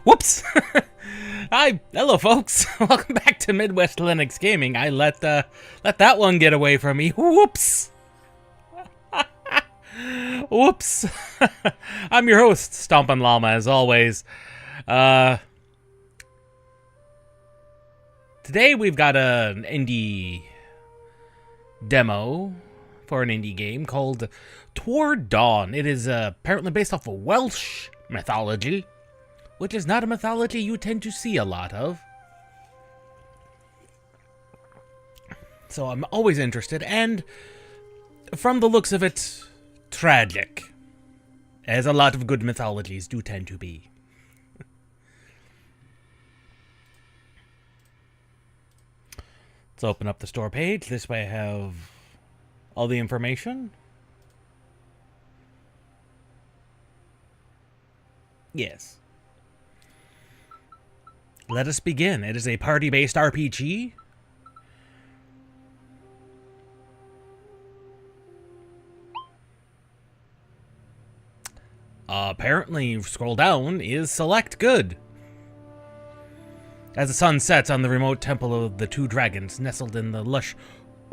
Whoops! Hello, folks. Welcome back to Midwest Linux Gaming. I let that one get away from me. Whoops! Whoops! I'm your host, Stompin' Llama, as always. Today we've got an indie demo for an indie game called Toward Dawn. It is apparently based off of Welsh mythology, which is not a mythology you tend to see a lot of. So I'm always interested, and from the looks of it, tragic, as a lot of good mythologies do tend to be. Let's open up the store page. This way I have all the information. Yes. Let us begin. It is a party-based RPG. Apparently, scroll down is select good. As the sun sets on the remote temple of the two dragons nestled in the lush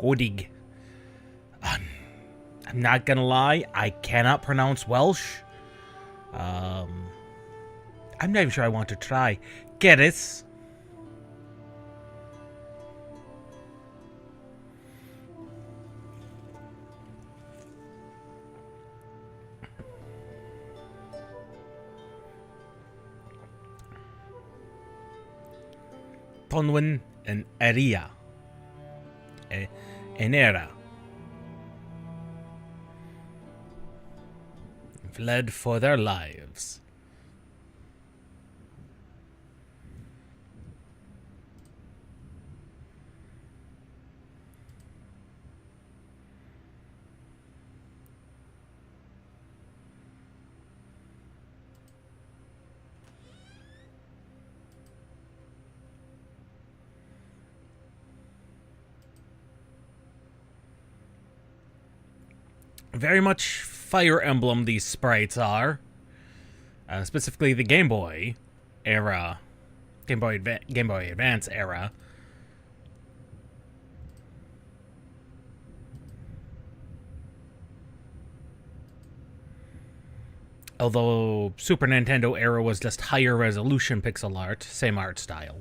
Godig. I'm not gonna lie, I cannot pronounce Welsh. I'm not even sure I want to try. Geddis. Tonwin and Eria. Enera. Fled for their lives. Very much Fire Emblem these sprites are. Specifically the Game Boy era. Game Boy Advance era. Although Super Nintendo era was just higher resolution pixel art, same art style.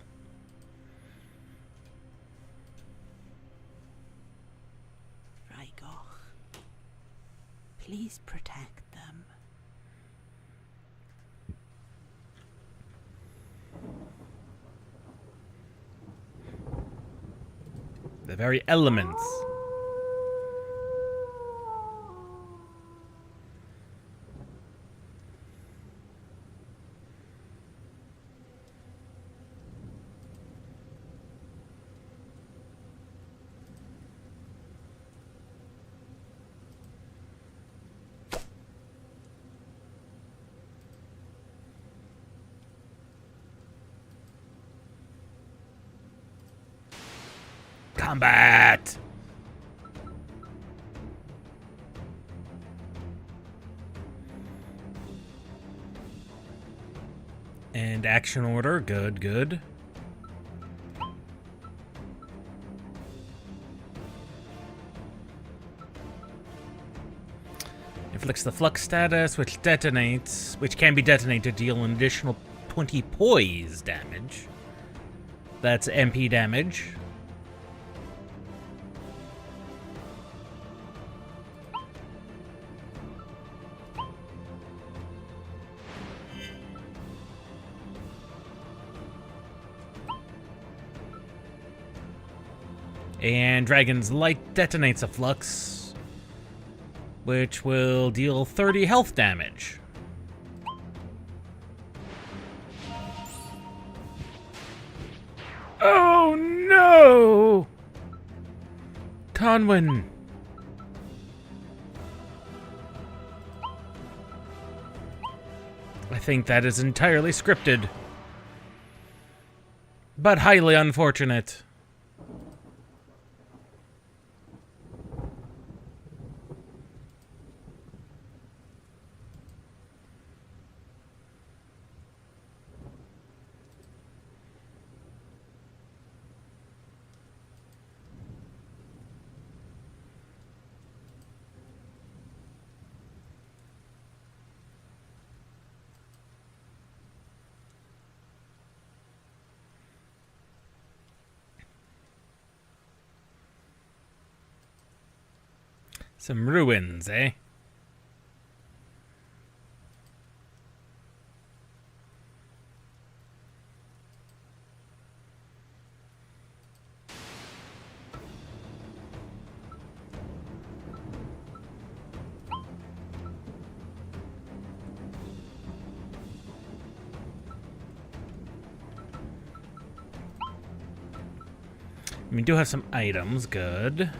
Please protect them. The very elements. Combat! And action order, good, good. Inflicts the flux status, which detonates, which can be detonated to deal an additional 20 poise damage. That's MP damage. And Dragon's Light detonates a flux, which will deal 30 health damage. Oh no! Conwyn! I think that is entirely scripted, but highly unfortunate. Some ruins, eh? We do have some items, good.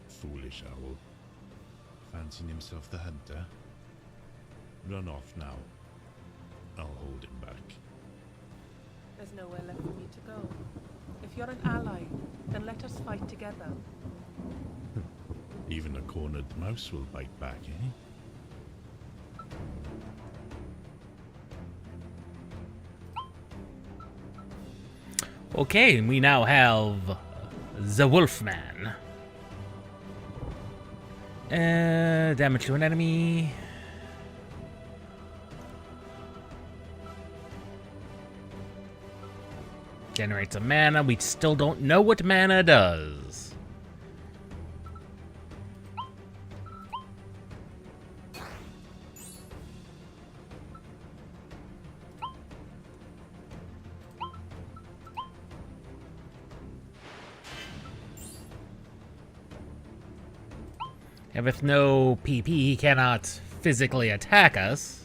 Foolish owl. Fancying himself the hunter? Run off now. I'll hold him back. There's nowhere left for me to go. If you're an ally, then let us fight together. Even a cornered mouse will bite back, eh? Okay, we now have the Wolfman. Damage to an enemy. Generates a mana. We still don't know what mana does. And with no PP, he cannot physically attack us.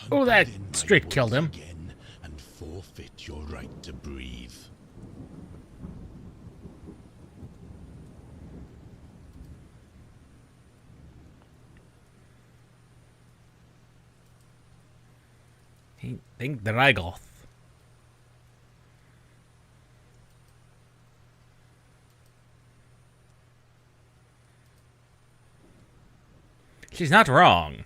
Oh, that straight killed him. Again and forfeit your right to breathe. Think Dragoth. She's not wrong.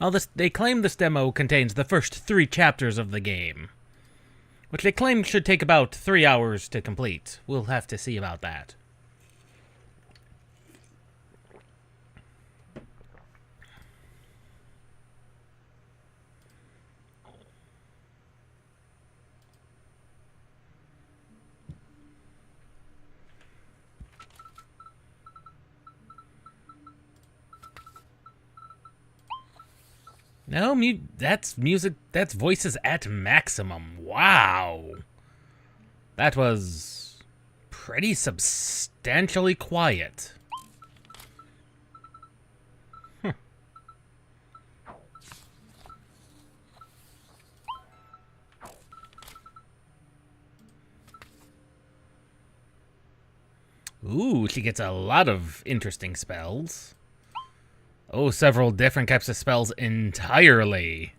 Now, they claim this demo contains the first 3 chapters of the game, which they claim should take about 3 hours to complete. We'll have to see about that. No, that's music, that's voices at maximum. Wow. That was pretty substantially quiet. Huh. Ooh, she gets a lot of interesting spells. Oh, several different types of spells entirely.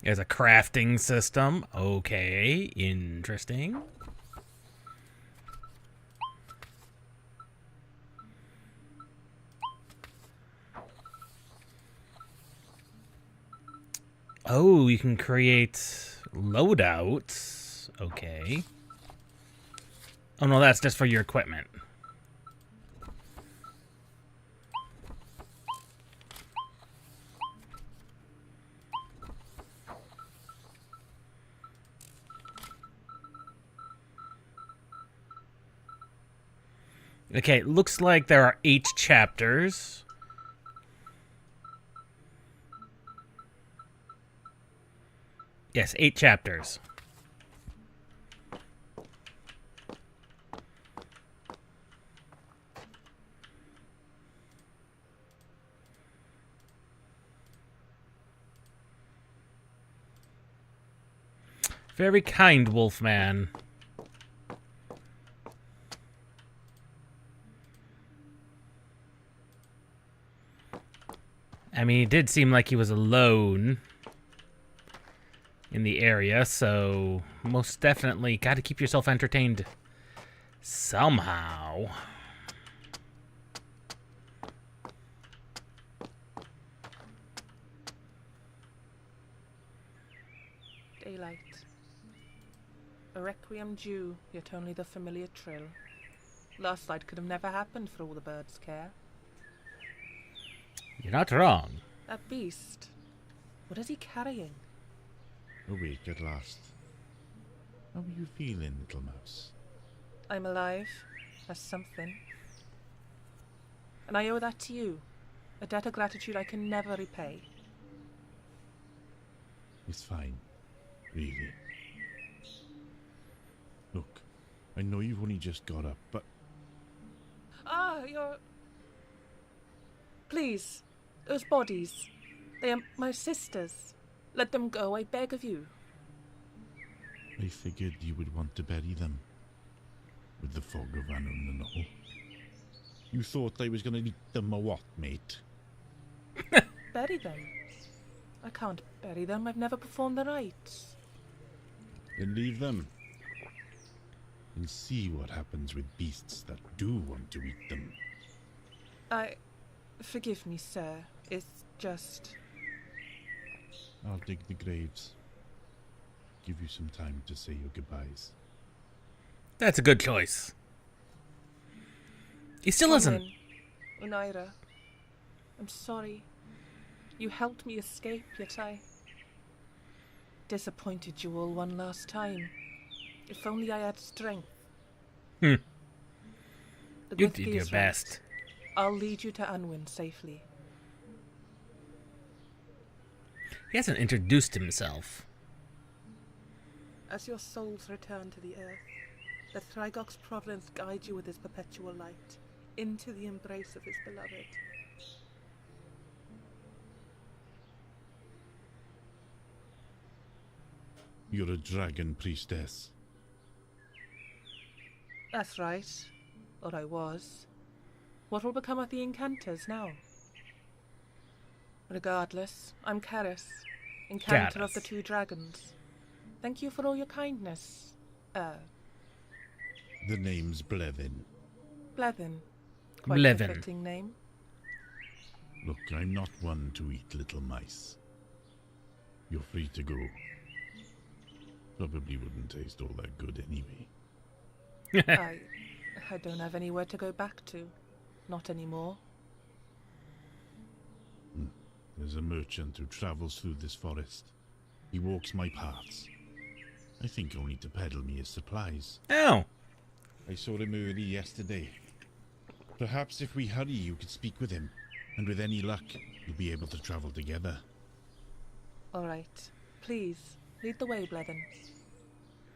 There's a crafting system. Okay, interesting. Oh, you can create loadouts. Okay. Oh no, that's just for your equipment. Okay, it looks like there are 8 chapters. Yes, 8 chapters. Very kind, Wolfman. I mean, it did seem like he was alone in the area, so most definitely got to keep yourself entertained somehow. Daylight. A requiem due, yet only the familiar trill. Last night could have never happened for all the birds' care. You're not wrong. That beast. What is he carrying? Awake at last. How are you feeling, little mouse? I'm alive. That's something. And I owe that to you. A debt of gratitude I can never repay. It's fine. Really. Look, I know you've only just got up, but Ah, you're... Please. Those bodies. They are my sisters. Let them go, I beg of you. I figured you would want to bury them. With the fog of Annwn and all. You thought I was going to eat them or what, mate? Bury them? I can't bury them. I've never performed the rites. Then leave them. And see what happens with beasts that do want to eat them. Forgive me, sir. It's just... I'll dig the graves. Give you some time to say your goodbyes. That's a good choice. He still Come isn't. in, Unaira. I'm sorry. You helped me escape, yet I... disappointed you all one last time. If only I had strength. Hmm. The You Gwithgi did your is right. best. I'll lead you to Annwn safely. He hasn't introduced himself. As your souls return to the earth, let Thrygok's providence guide you with his perpetual light into the embrace of his beloved. You're a dragon priestess. That's right. Or I was. What will become of the incanters now? Regardless, I'm Karis, incanter of the Karis. two dragons. Thank you for all your kindness. The name's Blevin. Blevin. Quite Blevin. a fitting name. Look, I'm not one to eat little mice. You're free to go. Probably wouldn't taste all that good anyway. I don't have anywhere to go back to. Not anymore. There's a merchant who travels through this forest. He walks my paths. I think only to peddle me his supplies. Oh. I saw him early yesterday. Perhaps if we hurry, you could speak with him. And with any luck, you'll be able to travel together. All right. Please, lead the way, Blevin.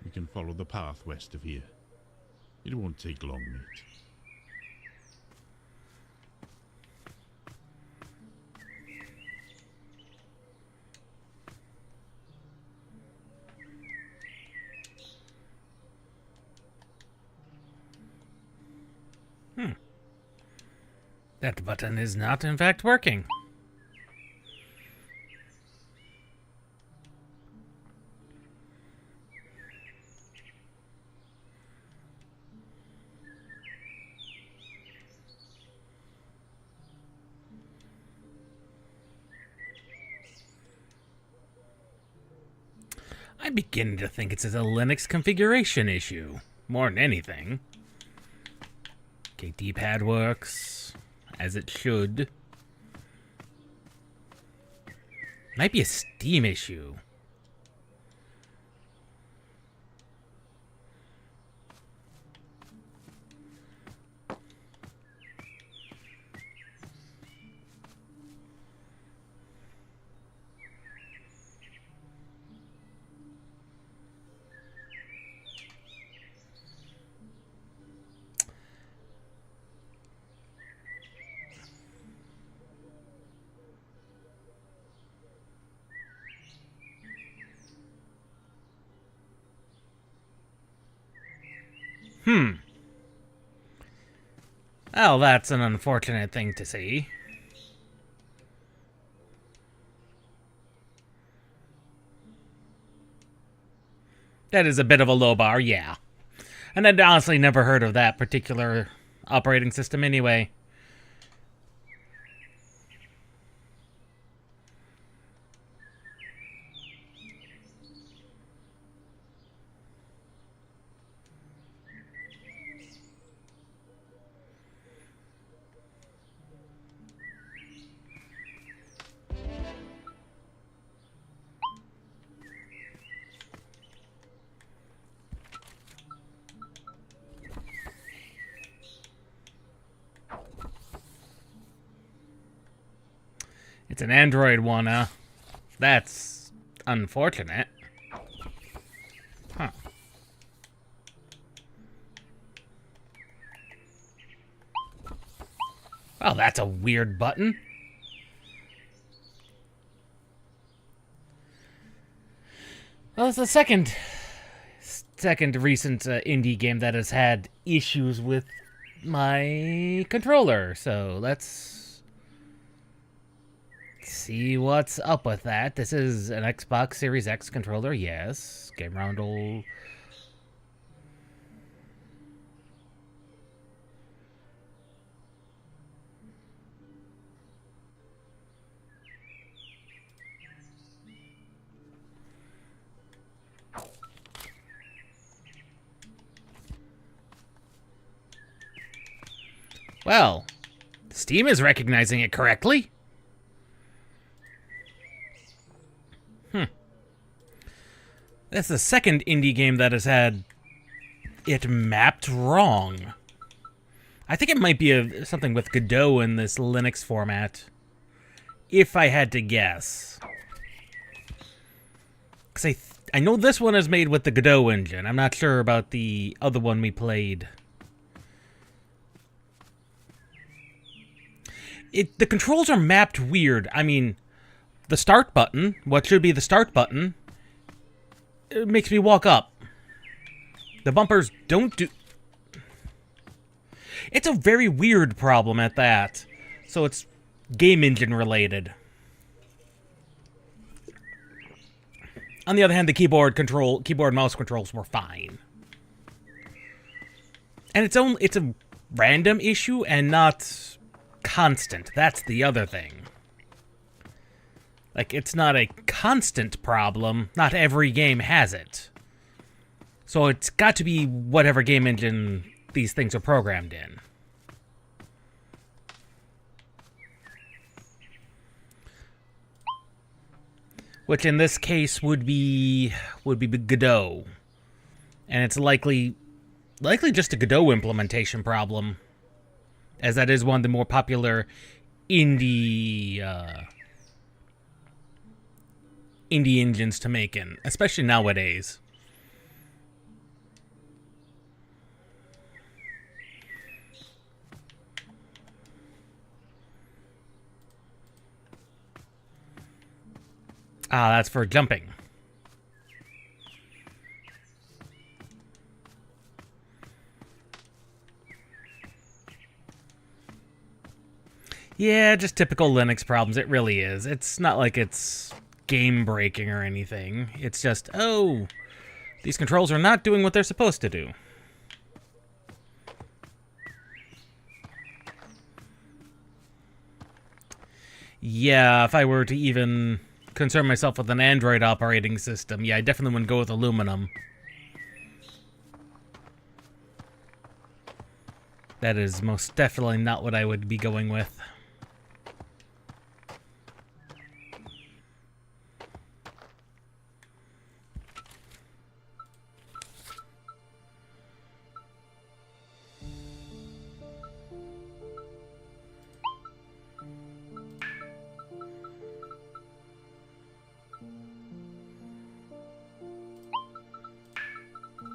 We can follow the path west of here. It won't take long, mate. That button is not, in fact, working. I'm beginning to think it's a Linux configuration issue, more than anything. Okay, D-pad works, as it should. Might be a Steam issue. Well, that's an unfortunate thing to see. That is a bit of a low bar, yeah. And I'd honestly never heard of that particular operating system anyway. It's an Android one, huh? That's unfortunate. Huh. Oh, that's a weird button. Well, it's the second recent indie game that has had issues with my controller, so let's see what's up with that. This is an Xbox Series X controller, yes. Game around old. Well, Steam is recognizing it correctly. That's the second indie game that has had it mapped wrong. I think it might be something with Godot in this Linux format, if I had to guess. Because I know this one is made with the Godot engine. I'm not sure about the other one we played. The controls are mapped weird. I mean, the start button, what should be the start button, it makes me walk up. The bumpers don't do... It's a very weird problem at that. So it's game engine related. On the other hand, the keyboard mouse controls were fine. And it's a random issue and not constant. That's the other thing. Like, it's not a constant problem. Not every game has it. So it's got to be whatever game engine these things are programmed in. Which in this case would be Godot. And it's likely just a Godot implementation problem, as that is one of the more popular indie engines to make in, especially nowadays. Ah, that's for jumping. Yeah, just typical Linux problems. It really is. It's not like it's game breaking or anything. It's just, oh, these controls are not doing what they're supposed to do. Yeah, if I were to even concern myself with an Android operating system, yeah, I definitely wouldn't go with aluminum. That is most definitely not what I would be going with.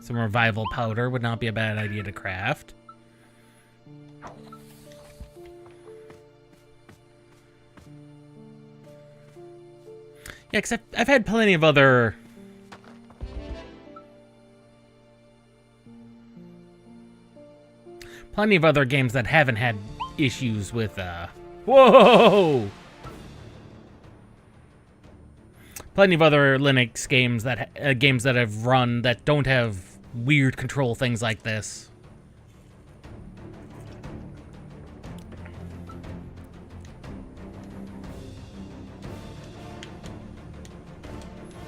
Some revival powder would not be a bad idea to craft. Yeah, except I've had plenty of other... games that haven't had issues with, Whoa! plenty of other Linux games that have run that don't have weird control things like this.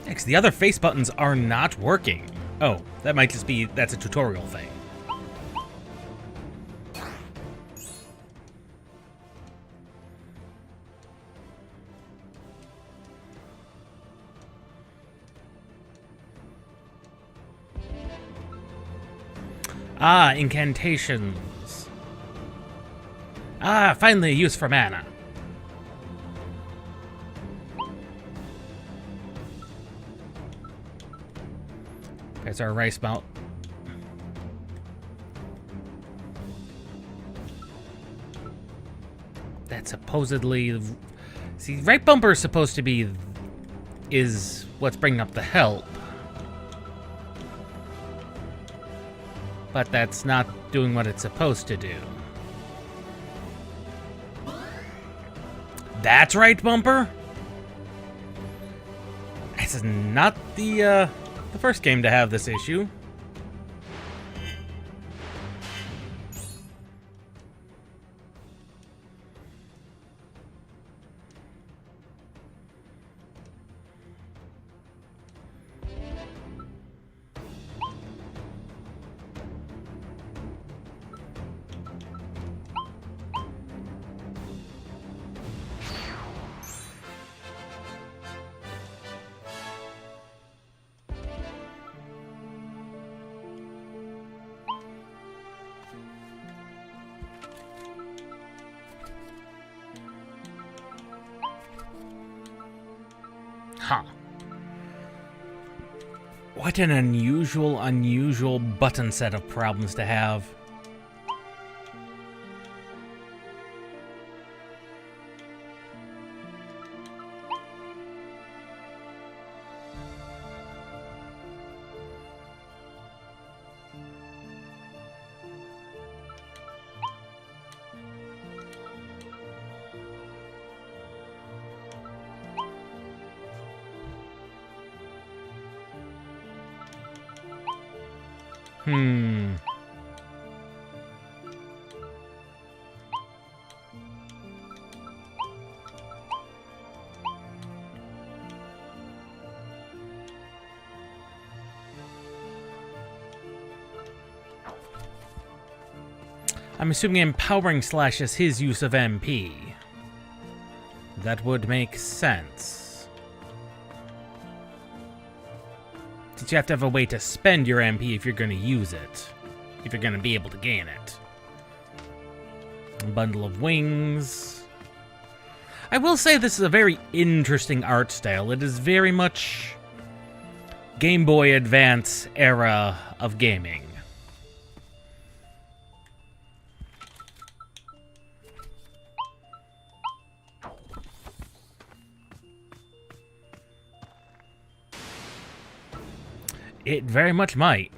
Next, the other face buttons are not working. Oh, that might just be that's a tutorial thing. Ah, incantations. Ah, finally a use for mana. There's our rice melt. That's supposedly... See, right bumper is supposed to be... is what's bringing up the help. But that's not doing what it's supposed to do. That's right bumper? This is not the first game to have this issue. Huh. What an unusual button set of problems to have. I'm assuming empowering slash is his use of MP. That would make sense. Since you have to have a way to spend your MP if you're going to use it. If you're going to be able to gain it. A bundle of wings. I will say this is a very interesting art style. It is very much Game Boy Advance era of gaming. It very much might.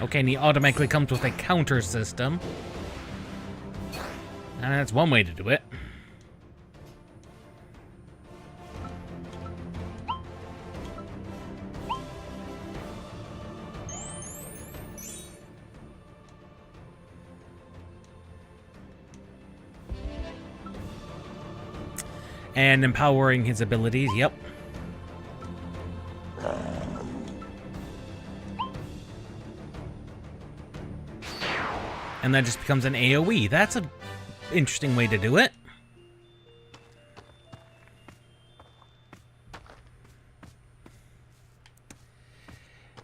Okay, and he automatically comes with a counter system. And that's one way to do it. And empowering his abilities, yep. And that just becomes an AoE. That's an interesting way to do it.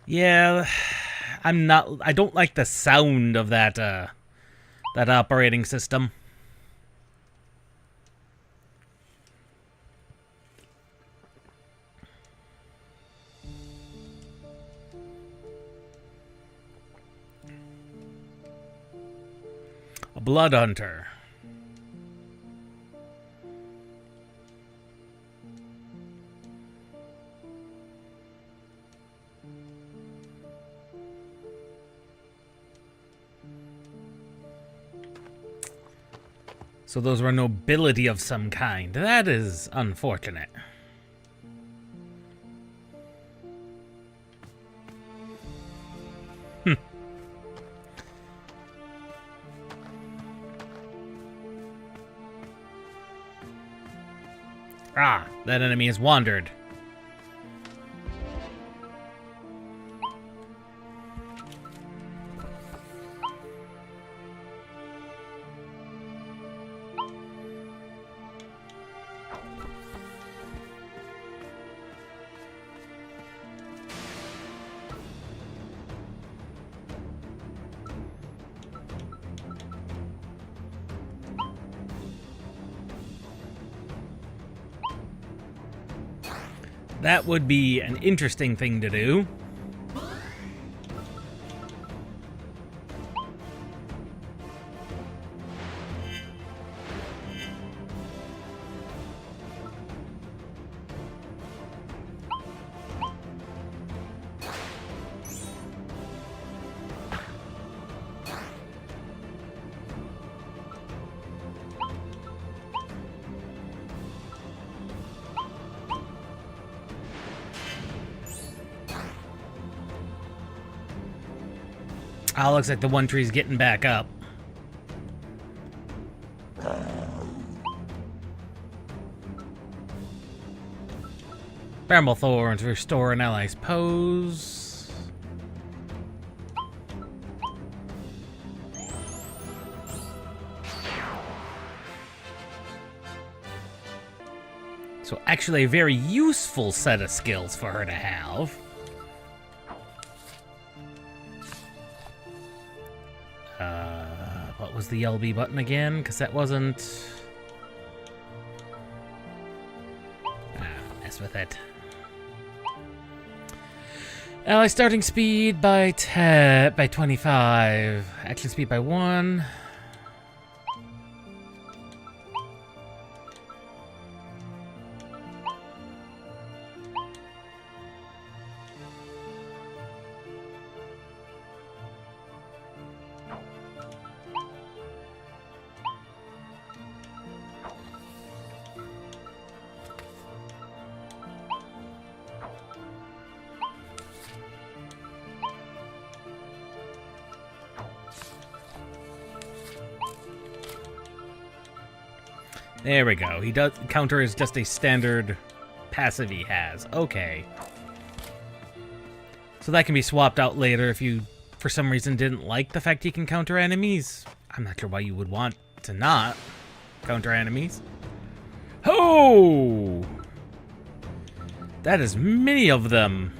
Yeah, I don't like the sound of that, that operating system. A blood hunter. So those were nobility of some kind. That is unfortunate. Ah, that enemy has wandered. That would be an interesting thing to do. Ah, looks like the one tree's getting back up. Bramble Thorns restore an ally's pose. So actually a very useful set of skills for her to have. What was the LB button again? Because that wasn't... mess with it. Ally starting speed by 25. Action speed by 1. There we go. He does counter is just a standard passive he has. Okay. So that can be swapped out later if you, for some reason, didn't like the fact he can counter enemies. I'm not sure why you would want to not counter enemies. Ho! That is many of them.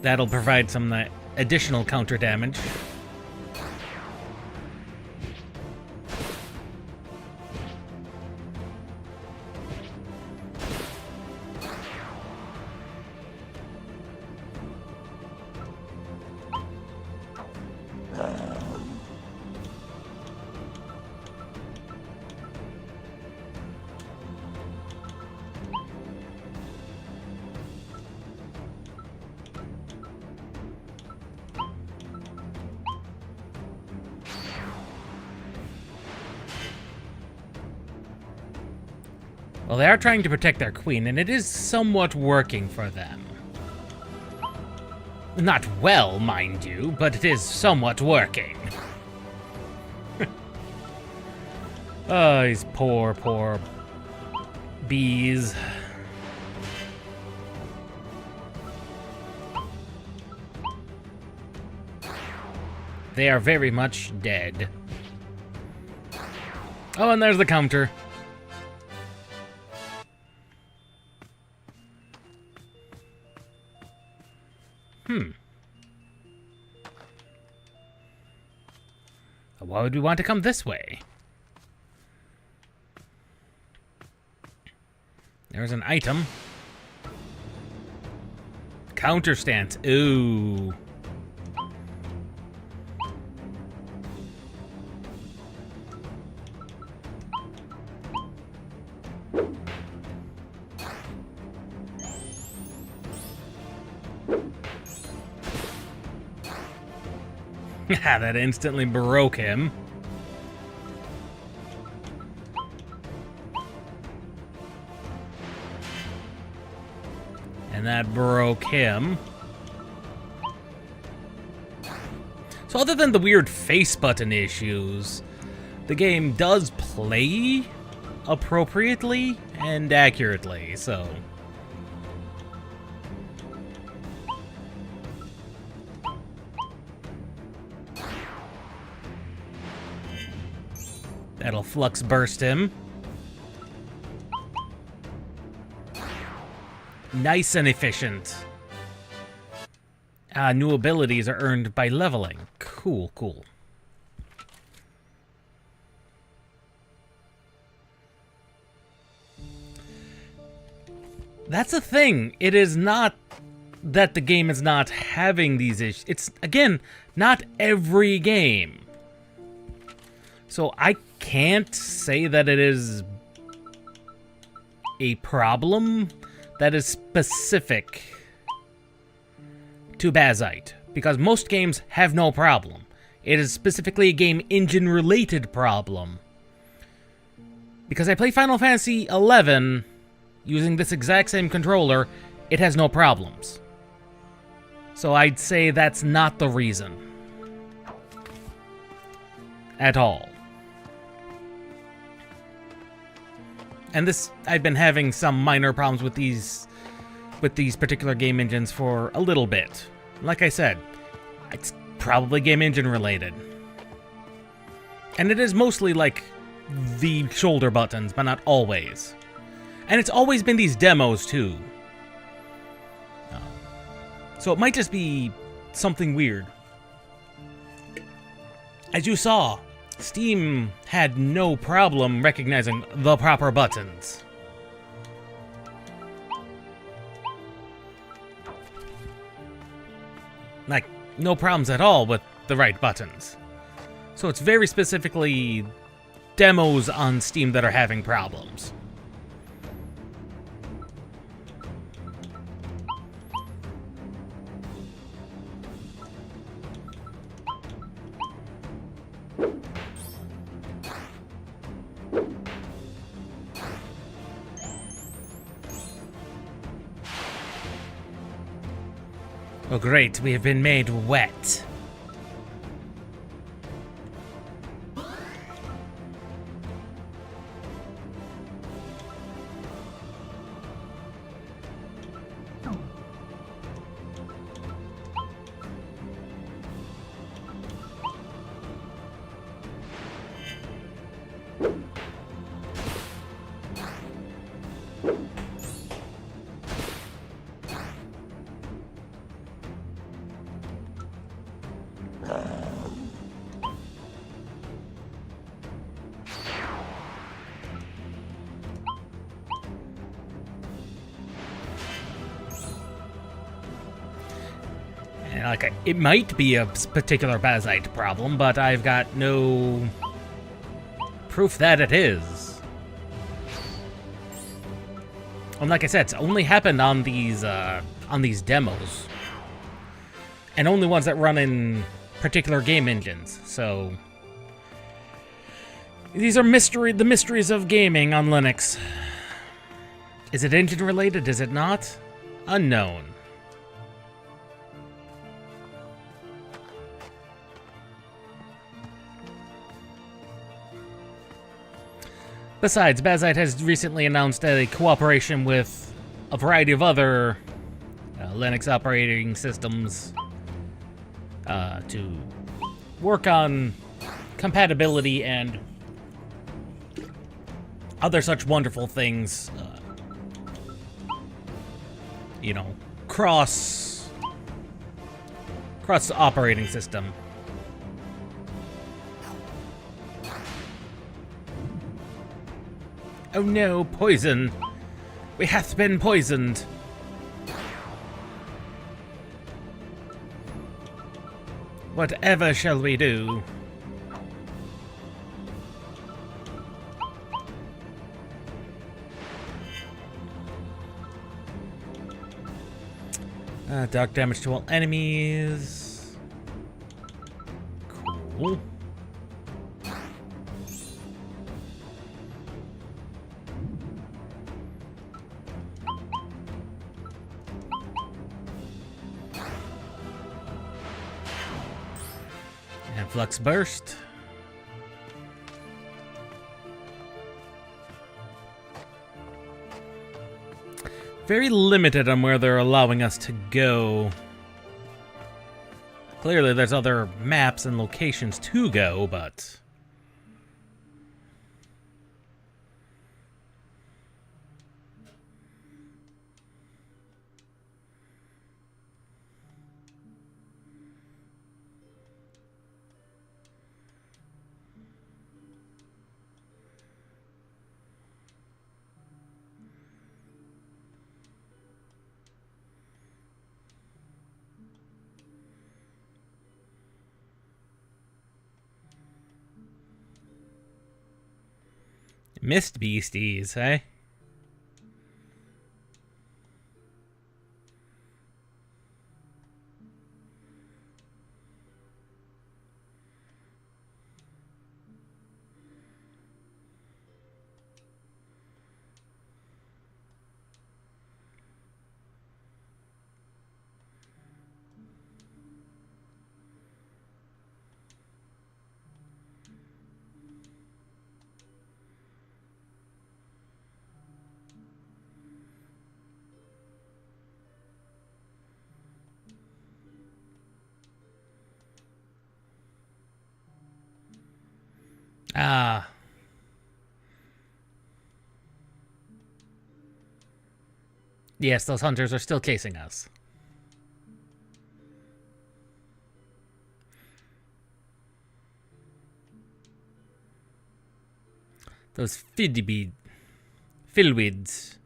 That'll provide some additional counter damage. Well, they are trying to protect their queen, and it is somewhat working for them. Not well, mind you, but it is somewhat working. Oh, these poor, poor bees. They are very much dead. Oh, and there's the counter. Why would we want to come this way? There's an item. Counter stance. Ooh. That instantly broke him. And that broke him. So other than the weird face button issues, the game does play appropriately and accurately, so... That'll flux burst him. Nice and efficient. New abilities are earned by leveling. Cool, cool. That's the thing. It is not that the game is not having these issues. It's, again, not every game. So I can't say that it is a problem that is specific to Bazite, because most games have no problem. It is specifically a game engine related problem. Because I play Final Fantasy XI using this exact same controller, it has no problems. So I'd say that's not the reason. At all. And this, I've been having some minor problems with these particular game engines for a little bit. Like I said, it's probably game engine related. And it is mostly like the shoulder buttons, but not always. And it's always been these demos too. So it might just be something weird. As you saw, Steam had no problem recognizing the proper buttons. Like, no problems at all with the right buttons. So it's very specifically demos on Steam that are having problems. Oh great, we have been made wet. And like, it might be a particular Bazite problem, but I've got no proof that it is. And like I said, it's only happened on these demos, and only ones that run in particular game engines. So these are the mysteries of gaming on Linux. Is it engine related? Is it not? Unknown. Besides, Bazite has recently announced a cooperation with a variety of other Linux operating systems to work on compatibility and other such wonderful things. You know, cross operating system. Oh no, poison! We hath been poisoned! Whatever shall we do? Dark damage to all enemies. cool. And Flux Burst. Very limited on where they're allowing us to go. Clearly there's other maps and locations to go, but... Mist beasties, eh? Ah. Yes, those hunters are still chasing us. Those Filwids.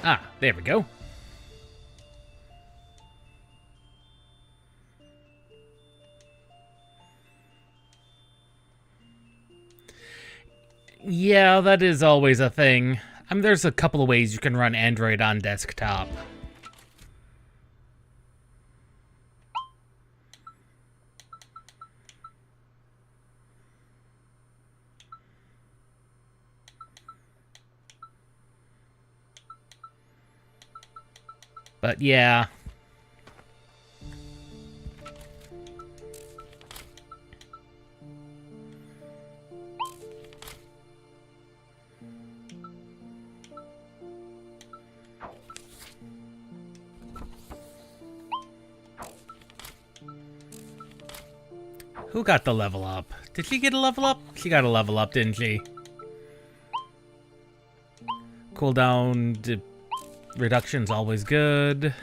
Ah, there we go. Yeah, that is always a thing. I mean, there's a couple of ways you can run Android on desktop. But yeah. Who got the level up? Did she get a level up? She got a level up, didn't she? Cooldown reduction's always good.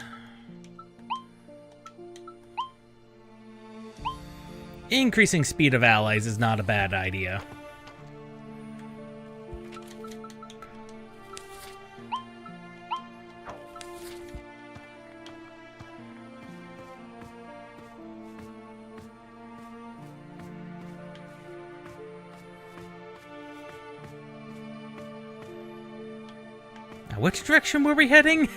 Increasing speed of allies is not a bad idea. Now, which direction were we heading?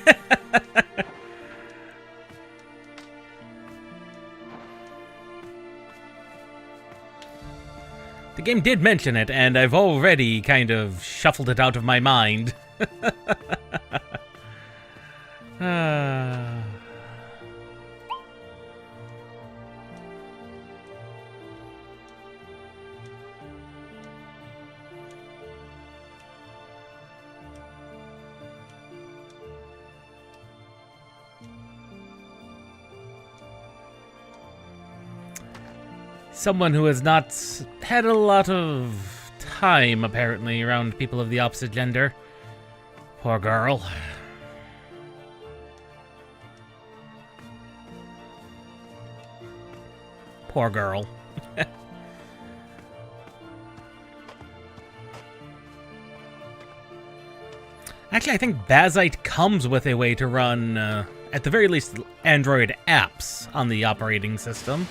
The game did mention it, and I've already kind of shuffled it out of my mind. Someone who has not had a lot of time, apparently, around people of the opposite gender. Poor girl. Poor girl. Actually, I think Bazite comes with a way to run, at the very least, Android apps on the operating system.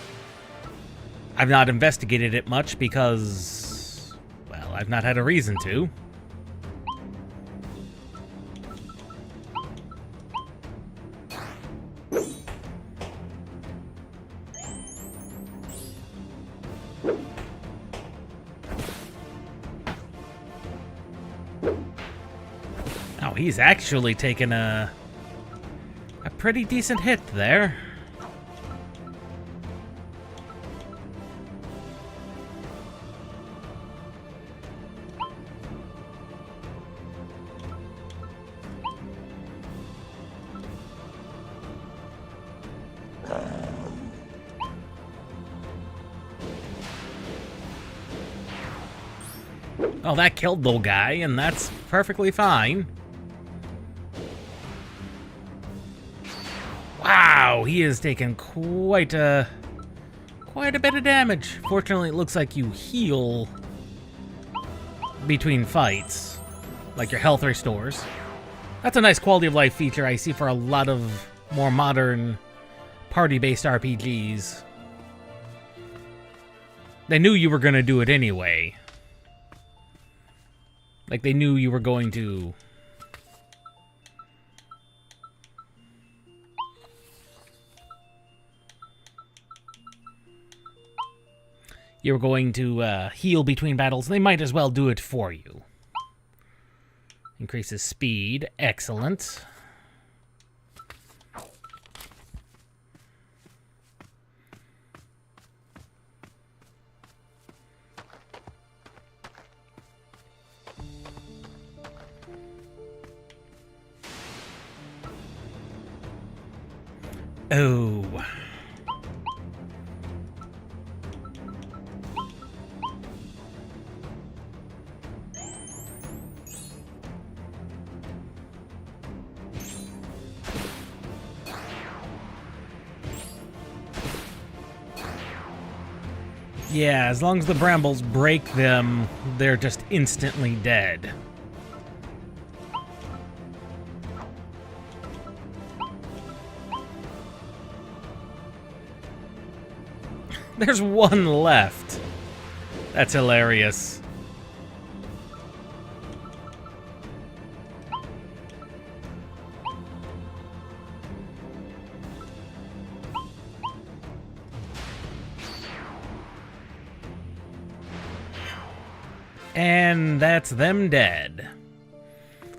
I've not investigated it much because, well, I've not had a reason to. Oh, he's actually taken a pretty decent hit there. Oh, that killed the little guy, and that's perfectly fine. Wow, he has taken quite a bit of damage. Fortunately, it looks like you heal between fights, like your health restores. That's a nice quality of life feature I see for a lot of more modern party-based RPGs. They knew you were going to do it anyway. Like, they knew you were going to... You were going to heal between battles. They might as well do it for you. Increases speed. Excellent. Oh. Yeah, as long as the brambles break them, they're just instantly dead. There's one left. That's hilarious. And that's them dead.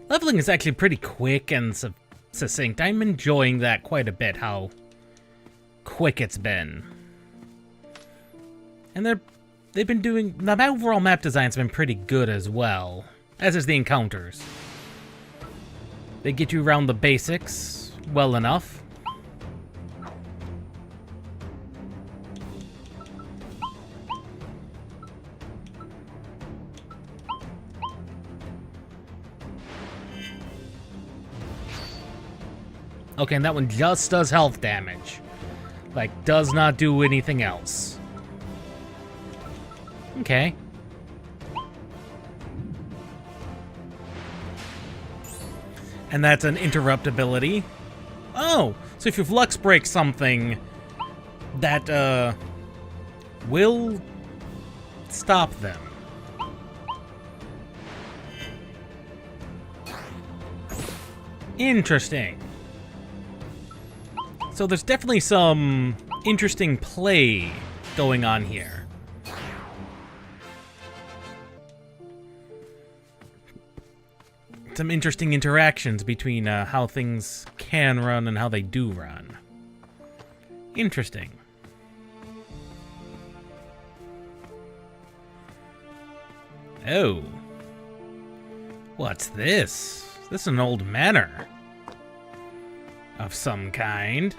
Leveling is actually pretty quick and succinct. I'm enjoying that quite a bit, how quick it's been. And they've been doing... The overall map design's been pretty good as well, as is the encounters. They get you around the basics well enough. Okay, and that one just does health damage. Like, does not do anything else. Okay. And that's an interrupt ability. Oh, so if you flux break something, that, will stop them. Interesting. So there's definitely some interesting play going on here. Some interesting interactions between how things can run and how they do run. Interesting. Oh. What's this? This is an old manor. Of some kind.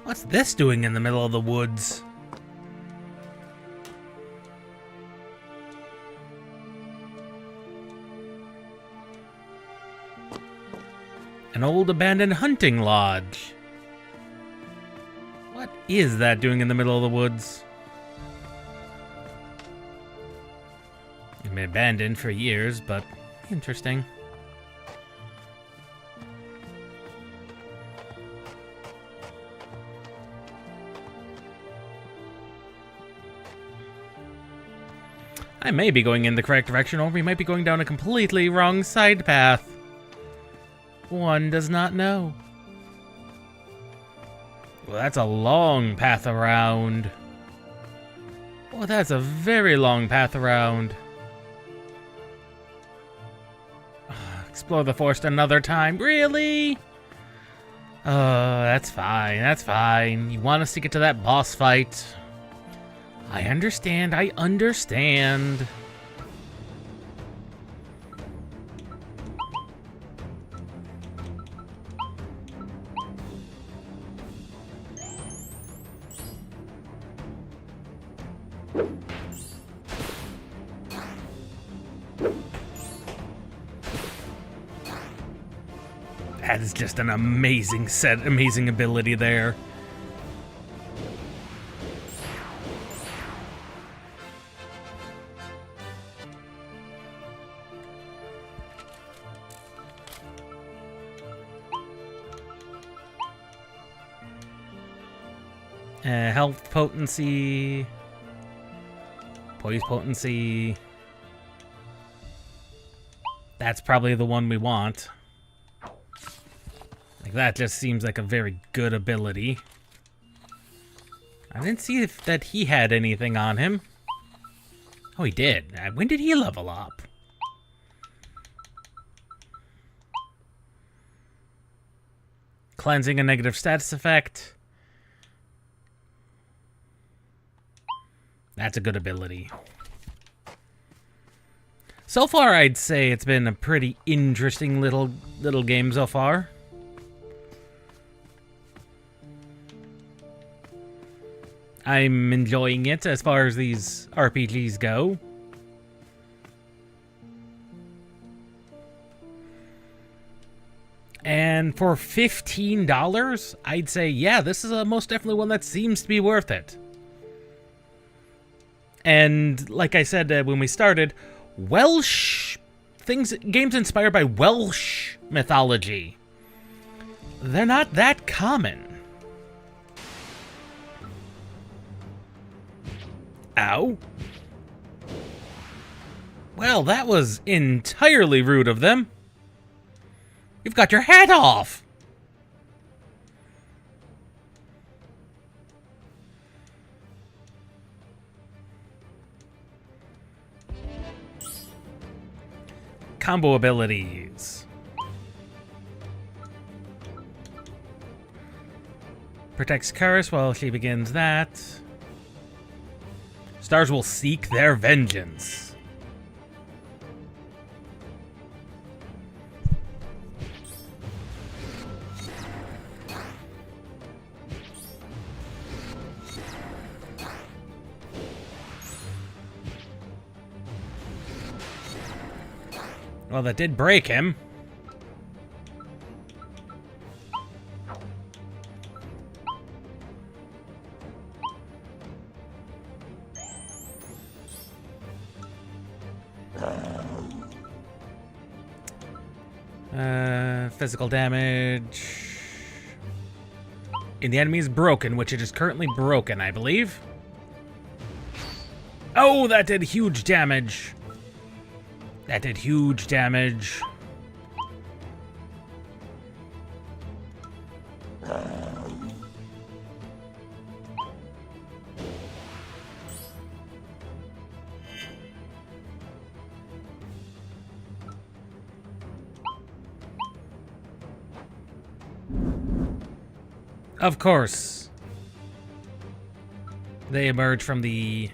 What's this doing in the middle of the woods? An old abandoned hunting lodge. What is that doing in the middle of the woods? It's been abandoned for years, but interesting. I may be going in the correct direction, or we might be going down a completely wrong side path. One does not know. Well, that's a long path around. Oh, that's a very long path around. Explore the forest another time. Really? That's fine. That's fine. You want us to get to that boss fight. I understand. I understand. That is just an amazing ability there. Health potency, poise potency. That's probably the one we want. Like, that just seems like a very good ability. I didn't see that he had anything on him. Oh, he did. When did he level up? Cleansing a negative status effect. That's a good ability. So far, I'd say it's been a pretty interesting little game so far. I'm enjoying it as far as these RPGs go. And for $15, I'd say, yeah, this is most definitely one that seems to be worth it. And like I said when we started, games inspired by Welsh mythology, they're not that common. Ow. Well, that was entirely rude of them. You've got your hat off. Combo abilities. Protects Karis while she begins that. Stars will seek their vengeance. Well, that did break him. Physical damage. And the enemy is broken, which it is currently broken, I believe. Oh, that did huge damage. That did huge damage. Of course, they emerge from the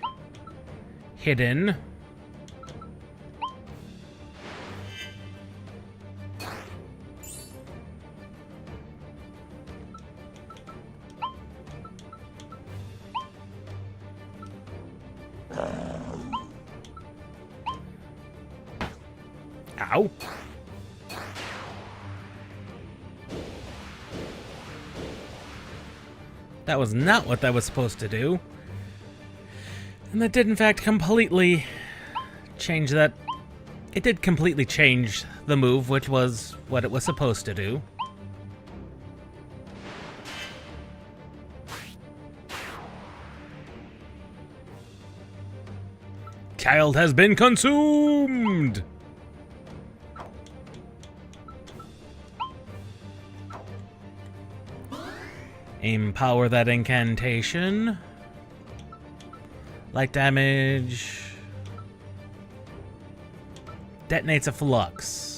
hidden. Ow. That was not what that was supposed to do. And that did in fact completely change that. It did completely change the move, which was what it was supposed to do. child has been consumed! Empower that incantation. Light damage. Detonates a flux.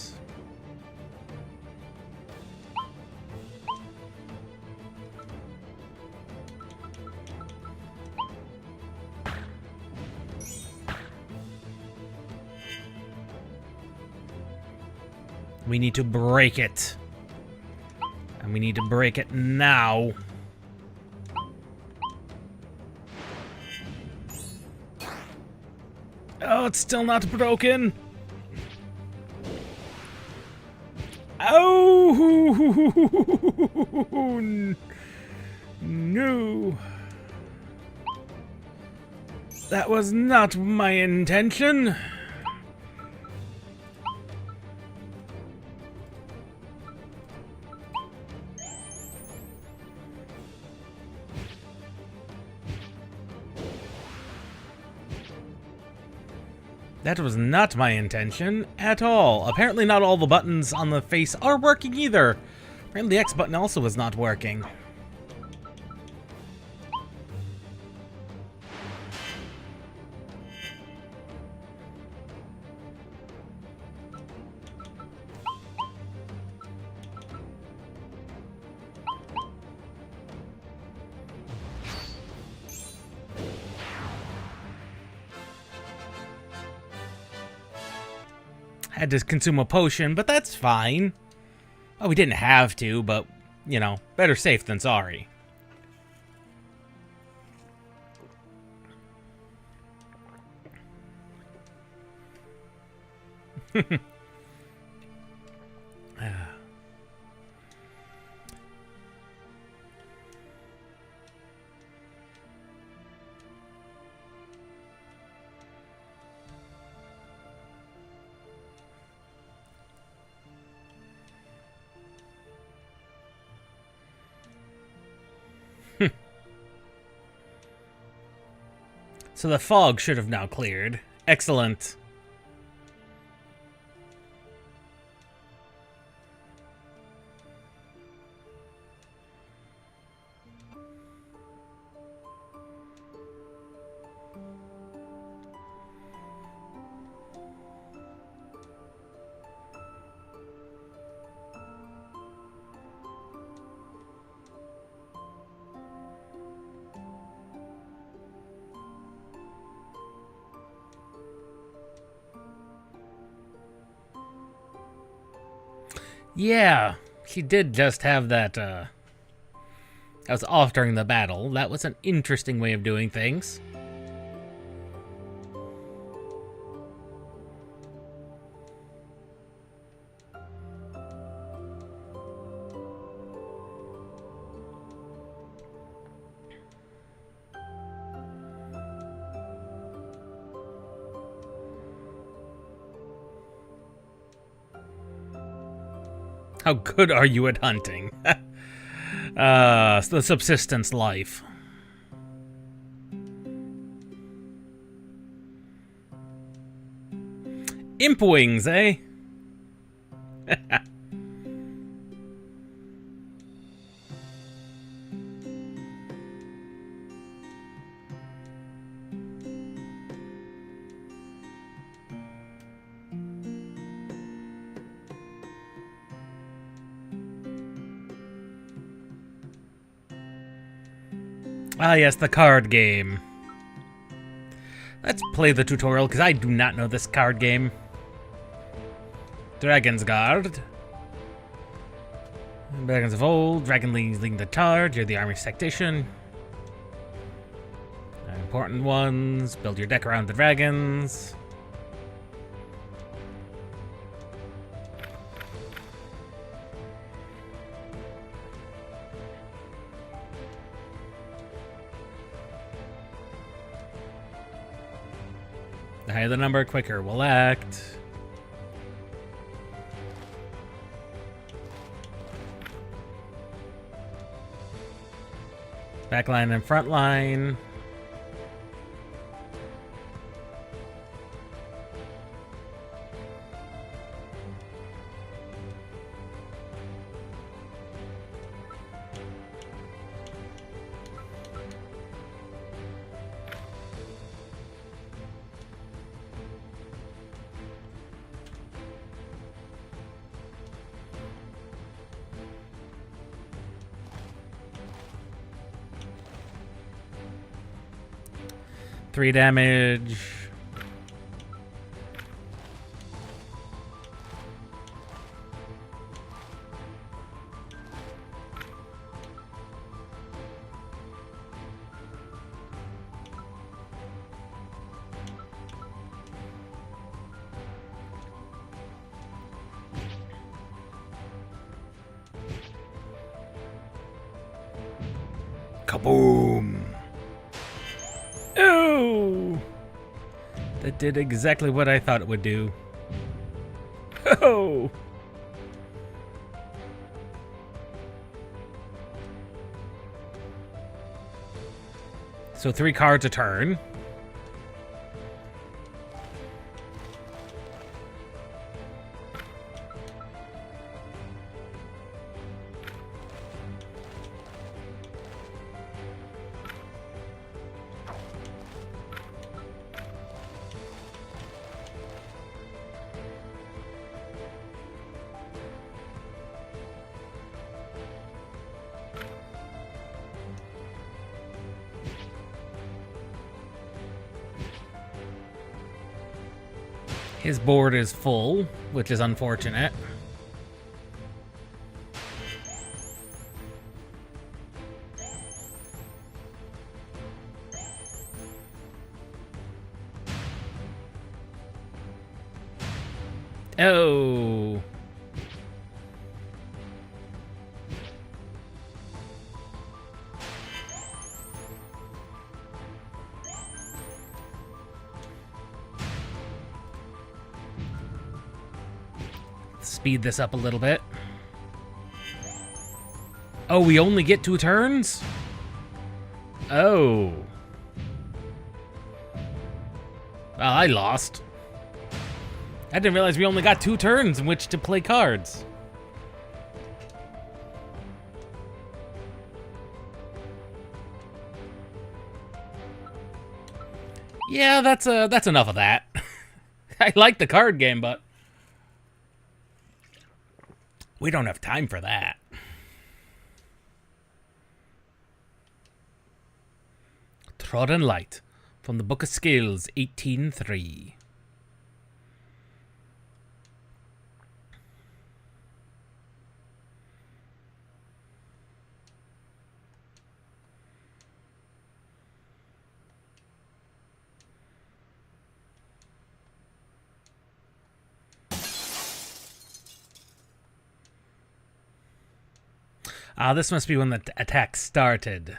We need to break it. And we need to break it now. Oh, it's still not broken. Oh no. That was not my intention. That was not my intention at all. Apparently not all the buttons on the face are working either. Apparently the X button also is not working. Had to consume a potion, but that's fine. Oh, we didn't have to, but, you know, better safe than sorry. So the fog should have now cleared. Excellent. Yeah, she did just have that, that was off during the battle. That was an interesting way of doing things. How good are you at hunting? The subsistence life. Imp wings, eh? Ah, yes, the card game. Let's play the tutorial, because I do not know this card game. Dragon's Guard. Dragons of old. Dragon leading the charge. You're the army's tactician. Important ones. Build your deck around the dragons. The higher the number, quicker we'll act. Backline and frontline. 3 damage. Kaboom! Oh! That did exactly what I thought it would do. Oh! So 3 cards a turn. His board is full, which is unfortunate. Oh. Speed this up a little bit. Oh, we only get 2 turns? Oh. Well, I lost. I didn't realize we only got 2 turns in which to play cards. Yeah, that's enough of that. I like the card game, but we don't have time for that. Trodden Light from the Book of Skills, 18.3. Ah, this must be when the attack started.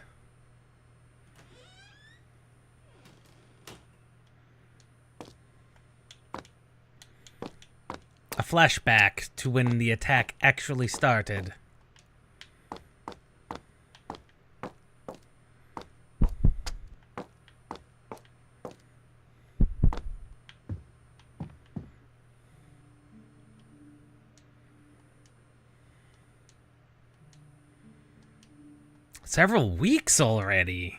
A flashback to when the attack actually started. Several weeks already.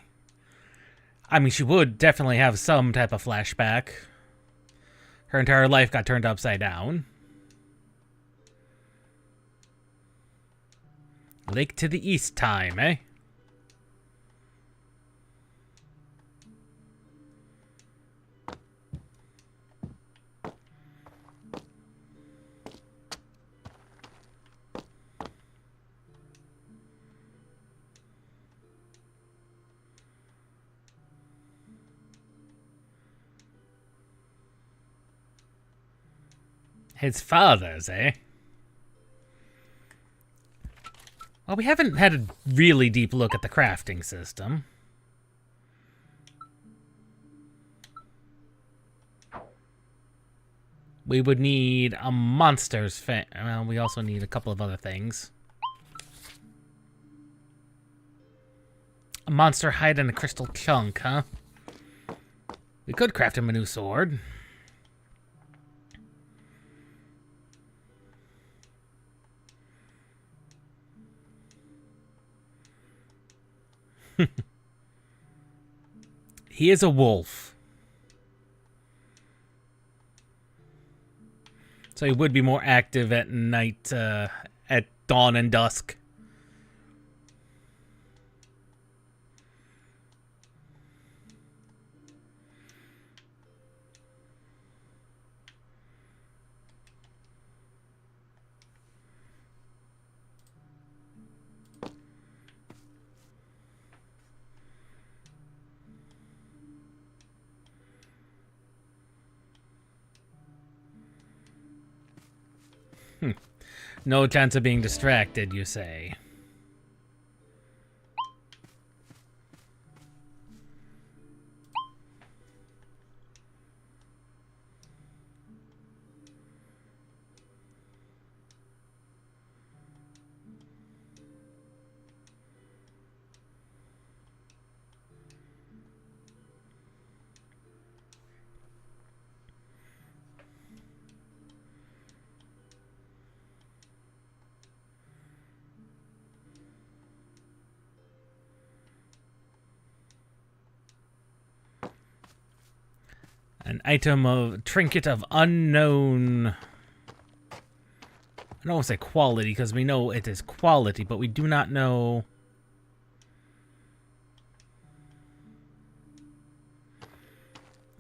I mean, she would definitely have some type of flashback. Her entire life got turned upside down. Lake to the East time, eh? His father's, eh? Well, we haven't had a really deep look at the crafting system. We would need a monster's fan. Well, we also need a couple of other things. A monster hide and a crystal chunk, huh? We could craft him a new sword. He is a wolf. So he would be more active at night, at dawn and dusk. No chance of being distracted, you say? An item of trinket of unknown. I don't want to say quality because we know it is quality, but we do not know.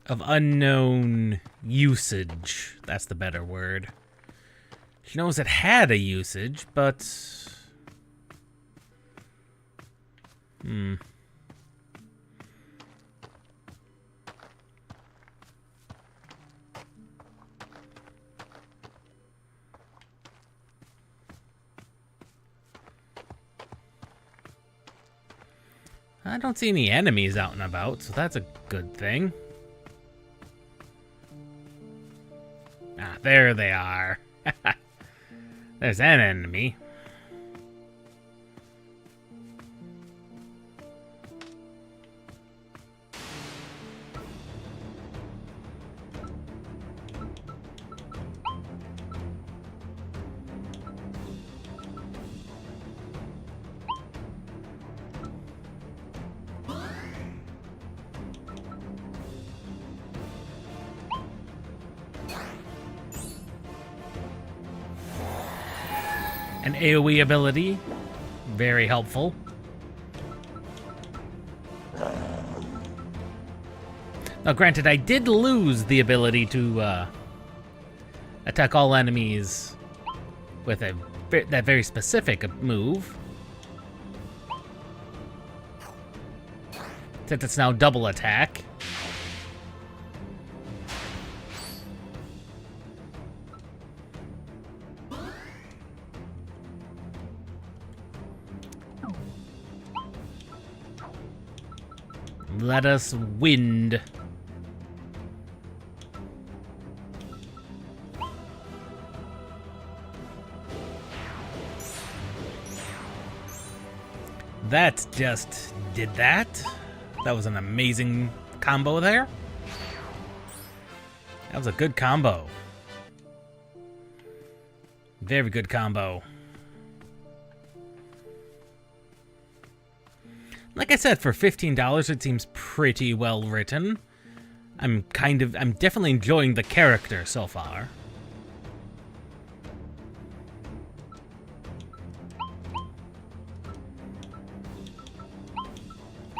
Of unknown usage. That's the better word. She knows it had a usage, but. I don't see any enemies out and about, so that's a good thing. Ah, there they are. There's an enemy. An AoE ability. Very helpful. Now, granted, I did lose the ability to attack all enemies with that very specific move. Since it's now double attack. Let us wind. That just did that. That was an amazing combo there. That was a good combo. Very good combo. Like I said, for $15, it seems pretty well written. I'm definitely enjoying the character so far.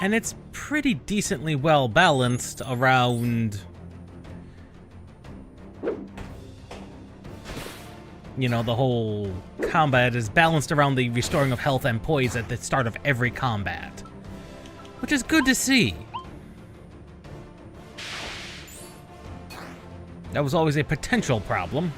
And it's pretty decently well balanced around, you know, the whole combat is balanced around the restoring of health and poise at the start of every combat. Which is good to see. That was always a potential problem.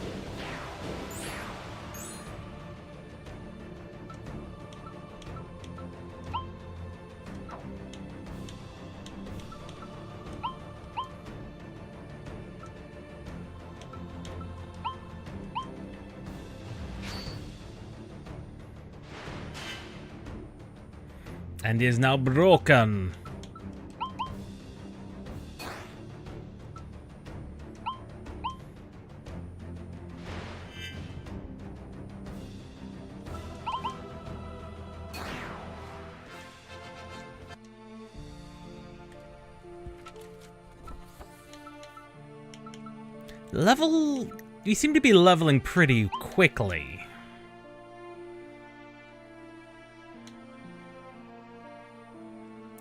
And is now broken. You seem to be leveling pretty quickly.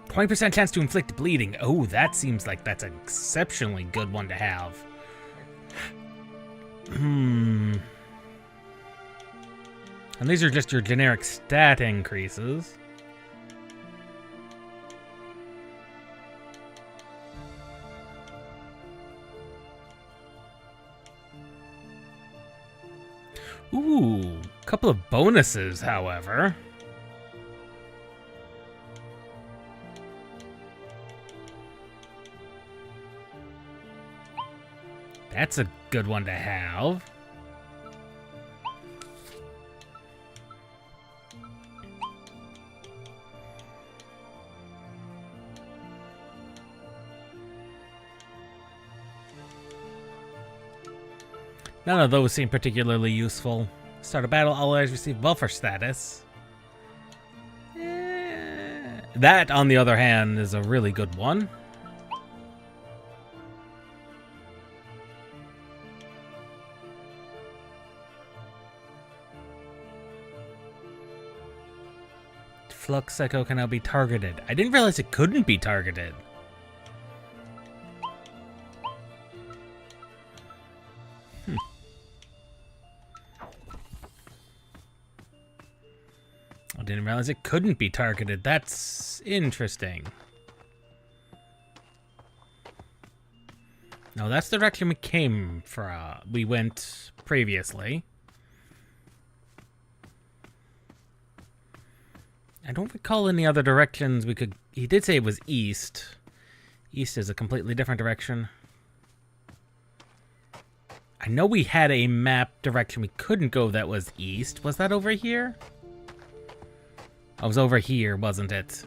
%20 chance to inflict bleeding. Oh, that seems like that's an exceptionally good one to have. And these are just your generic stat increases. Ooh, couple of bonuses, however. That's a good one to have. None of those seem particularly useful. Start a battle, all allies receive buffer status. That, on the other hand, is a really good one. Flux Echo can now be targeted. I didn't realize it couldn't be targeted. I didn't realize it couldn't be targeted. That's interesting. No, that's the direction we came from. We went previously. I don't recall any other directions we could... He did say it was east. East is a completely different direction. I know we had a map direction we couldn't go that was east. Was that over here? I was over here, wasn't it?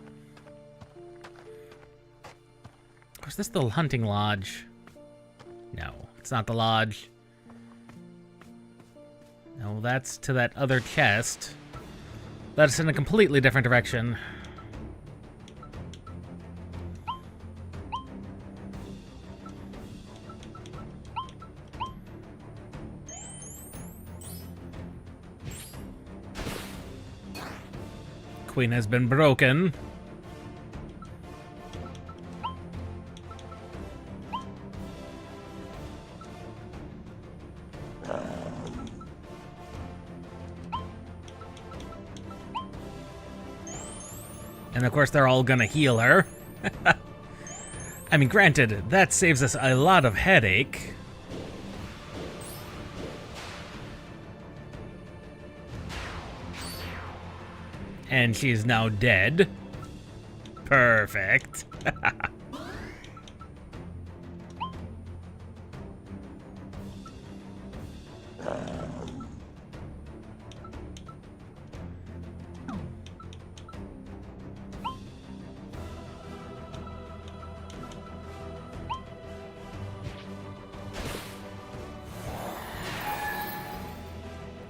Was this the hunting lodge? No, it's not the lodge. No, that's to that other chest. That's in a completely different direction. Queen has been broken. And of course, they're all gonna heal her. I mean, granted, that saves us a lot of headache. And she is now dead. Perfect.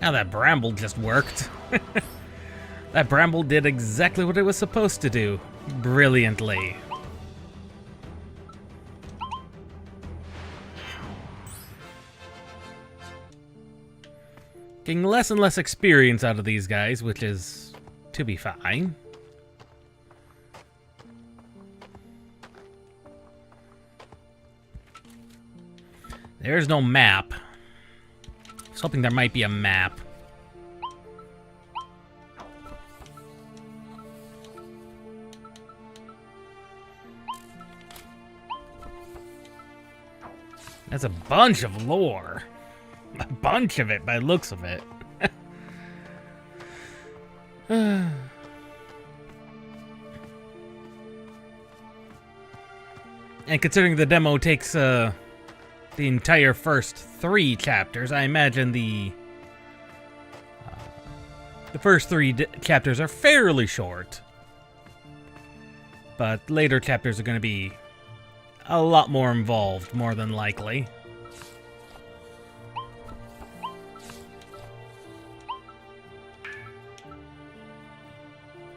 Now that bramble just worked. That bramble did exactly what it was supposed to do. Brilliantly. Getting less and less experience out of these guys, which is to be fine. There's no map. I was hoping there might be a map. That's a bunch of lore. A bunch of it by the looks of it. And considering the demo takes the entire first 3 chapters, I imagine the first 3 chapters are fairly short. But later chapters are going to be a lot more involved, more than likely.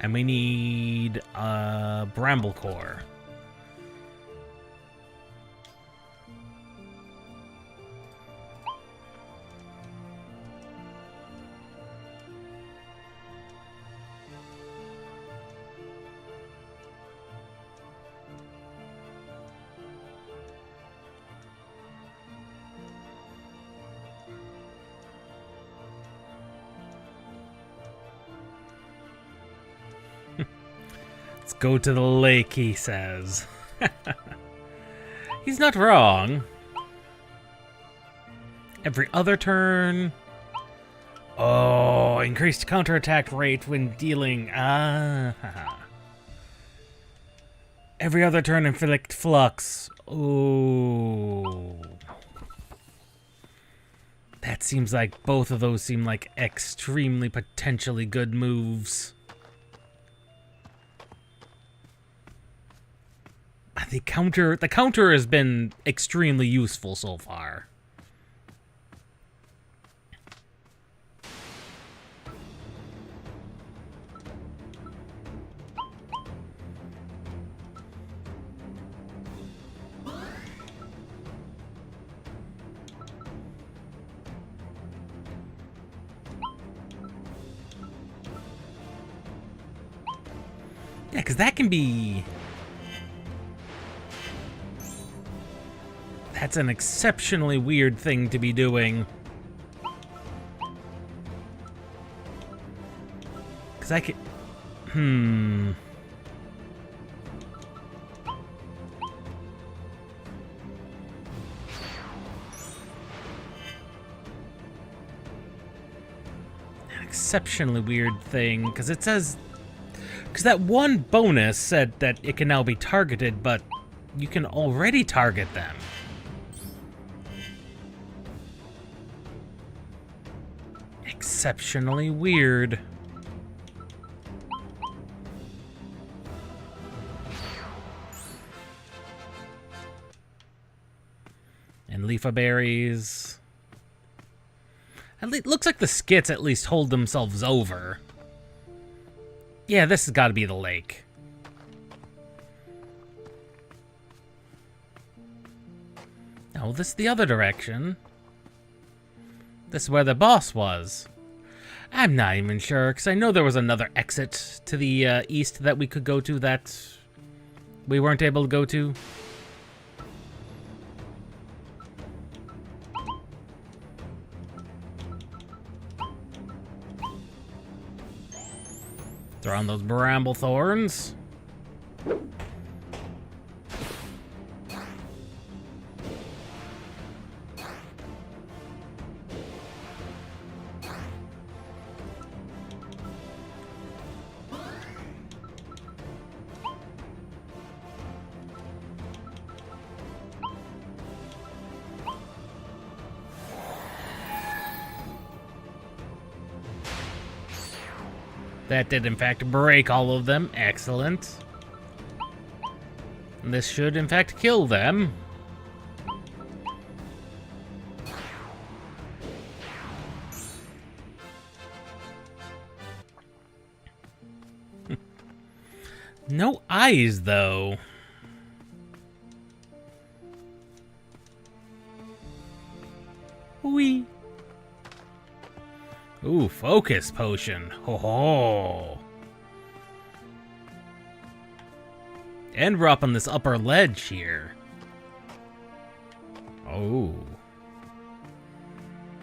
And we need a bramble core. Let's go to the lake, he says. He's not wrong. Every other turn. Oh, increased counterattack rate when dealing. Every other turn inflict flux. Ooh. That seems like both of those seem like extremely potentially good moves. The counter has been extremely useful so far. Yeah, because that can be... That's an exceptionally weird thing to be doing. Because I can... An exceptionally weird thing, because it says... Because that one bonus said that it can now be targeted, but you can already target them. Exceptionally weird. And Leafa berries. It looks like the skits at least hold themselves over. Yeah, this has got to be the lake. No, this is the other direction. This is where the boss was. I'm not even sure, because I know there was another exit to the east that we could go to that we weren't able to go to. Throw on those bramble thorns. That did, in fact, break all of them. Excellent. And this should, in fact, kill them. No eyes, though. Whee! Ooh, focus potion. Ho ho. And we're up on this upper ledge here. Oh.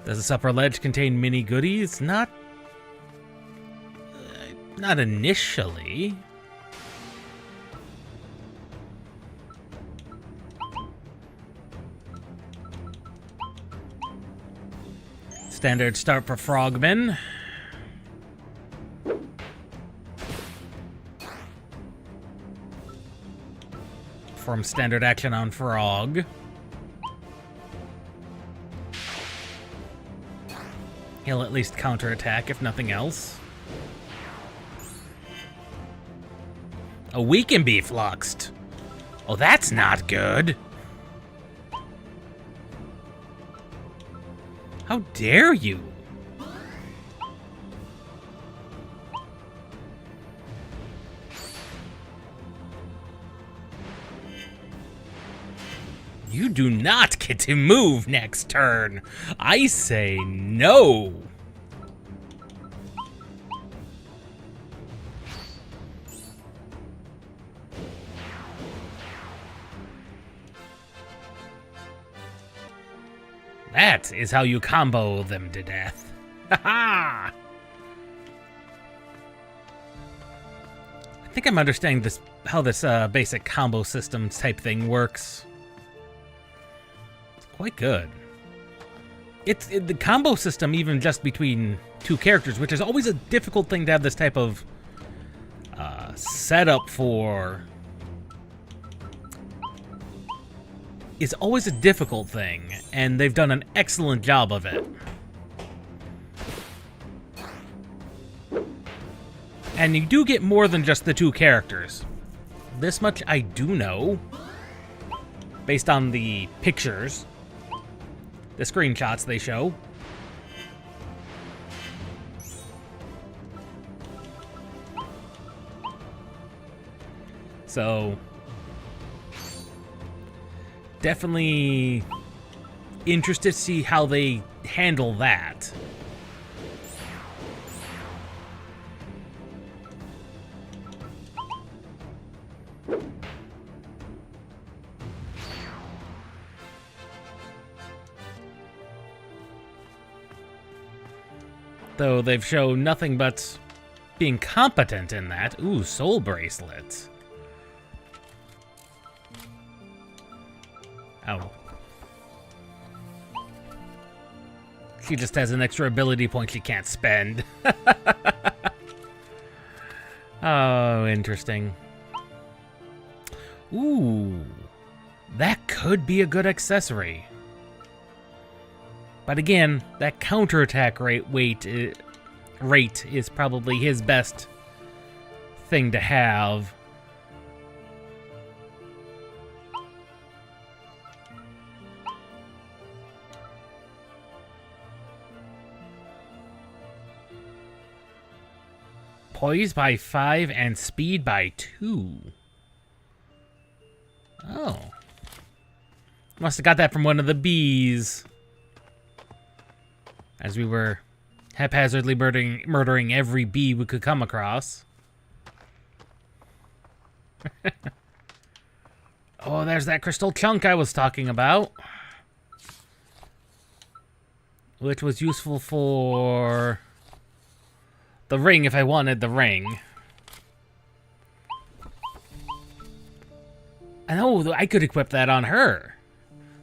Does this upper ledge contain mini goodies? Not initially. Standard start for frogmen. Perform standard action on frog. He'll at least counterattack, if nothing else. Oh, we can be fluxed. Oh, that's not good. How dare you? You do not get to move next turn. I say no. That is how you combo them to death. Ha-ha! I think I'm understanding this, how this basic combo system type thing works. It's quite good. the combo system, even just between two characters, which is always a difficult thing to have this type of setup for. It's always a difficult thing, and they've done an excellent job of it. And you do get more than just the two characters. This much I do know, based on the pictures, the screenshots they show. So, definitely interested to see how they handle that. Though they've shown nothing but being competent in that. Ooh, soul bracelets. Oh. She just has an extra ability point she can't spend. Oh, interesting. Ooh. That could be a good accessory. But again, that counterattack rate is probably his best thing to have. Poise by 5 and speed by 2. Oh. Must have got that from one of the bees. As we were haphazardly murdering every bee we could come across. Oh, there's that crystal chunk I was talking about. Which was useful for the ring if I wanted the ring. I know I could equip that on her.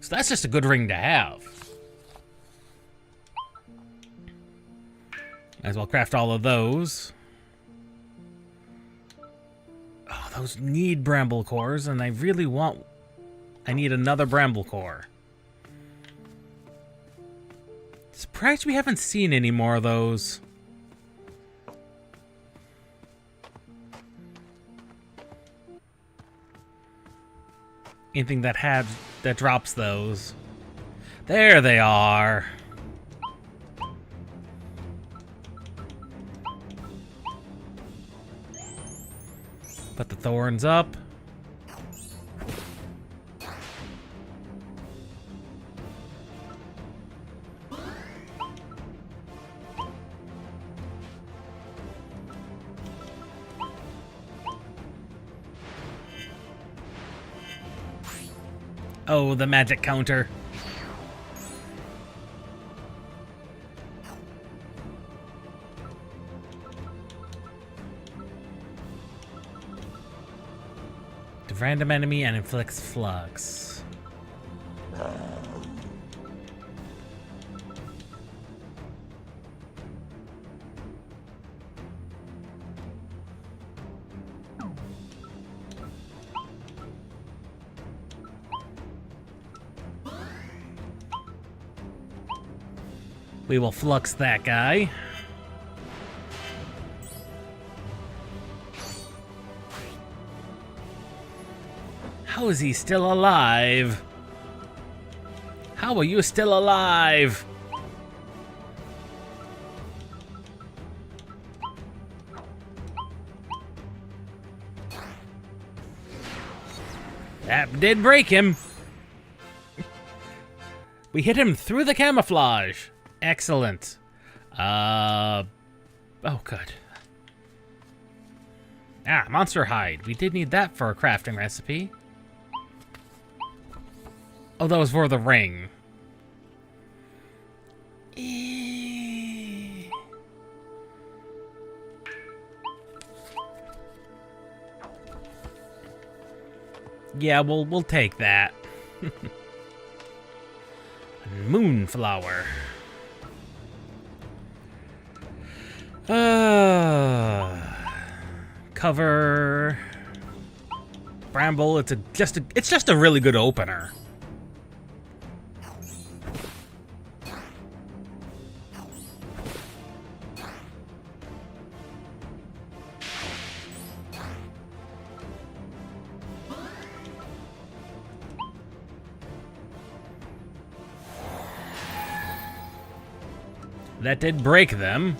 So that's just a good ring to have. Might as well craft all of those. Oh, those need bramble cores, and I really want... I need another bramble core. Surprised we haven't seen any more of those. Anything that drops those. There they are. Put the thorns up. Oh, the magic counter. Random enemy and inflicts flux. We will flux that guy. How is he still alive? How are you still alive? That did break him. We hit him through the camouflage. Excellent. Oh, good. Ah, monster hide. We did need that for a crafting recipe. Oh, that was for the ring. Yeah, we'll take that. Moonflower. Cover. Bramble. It's just a really good opener. That did break them.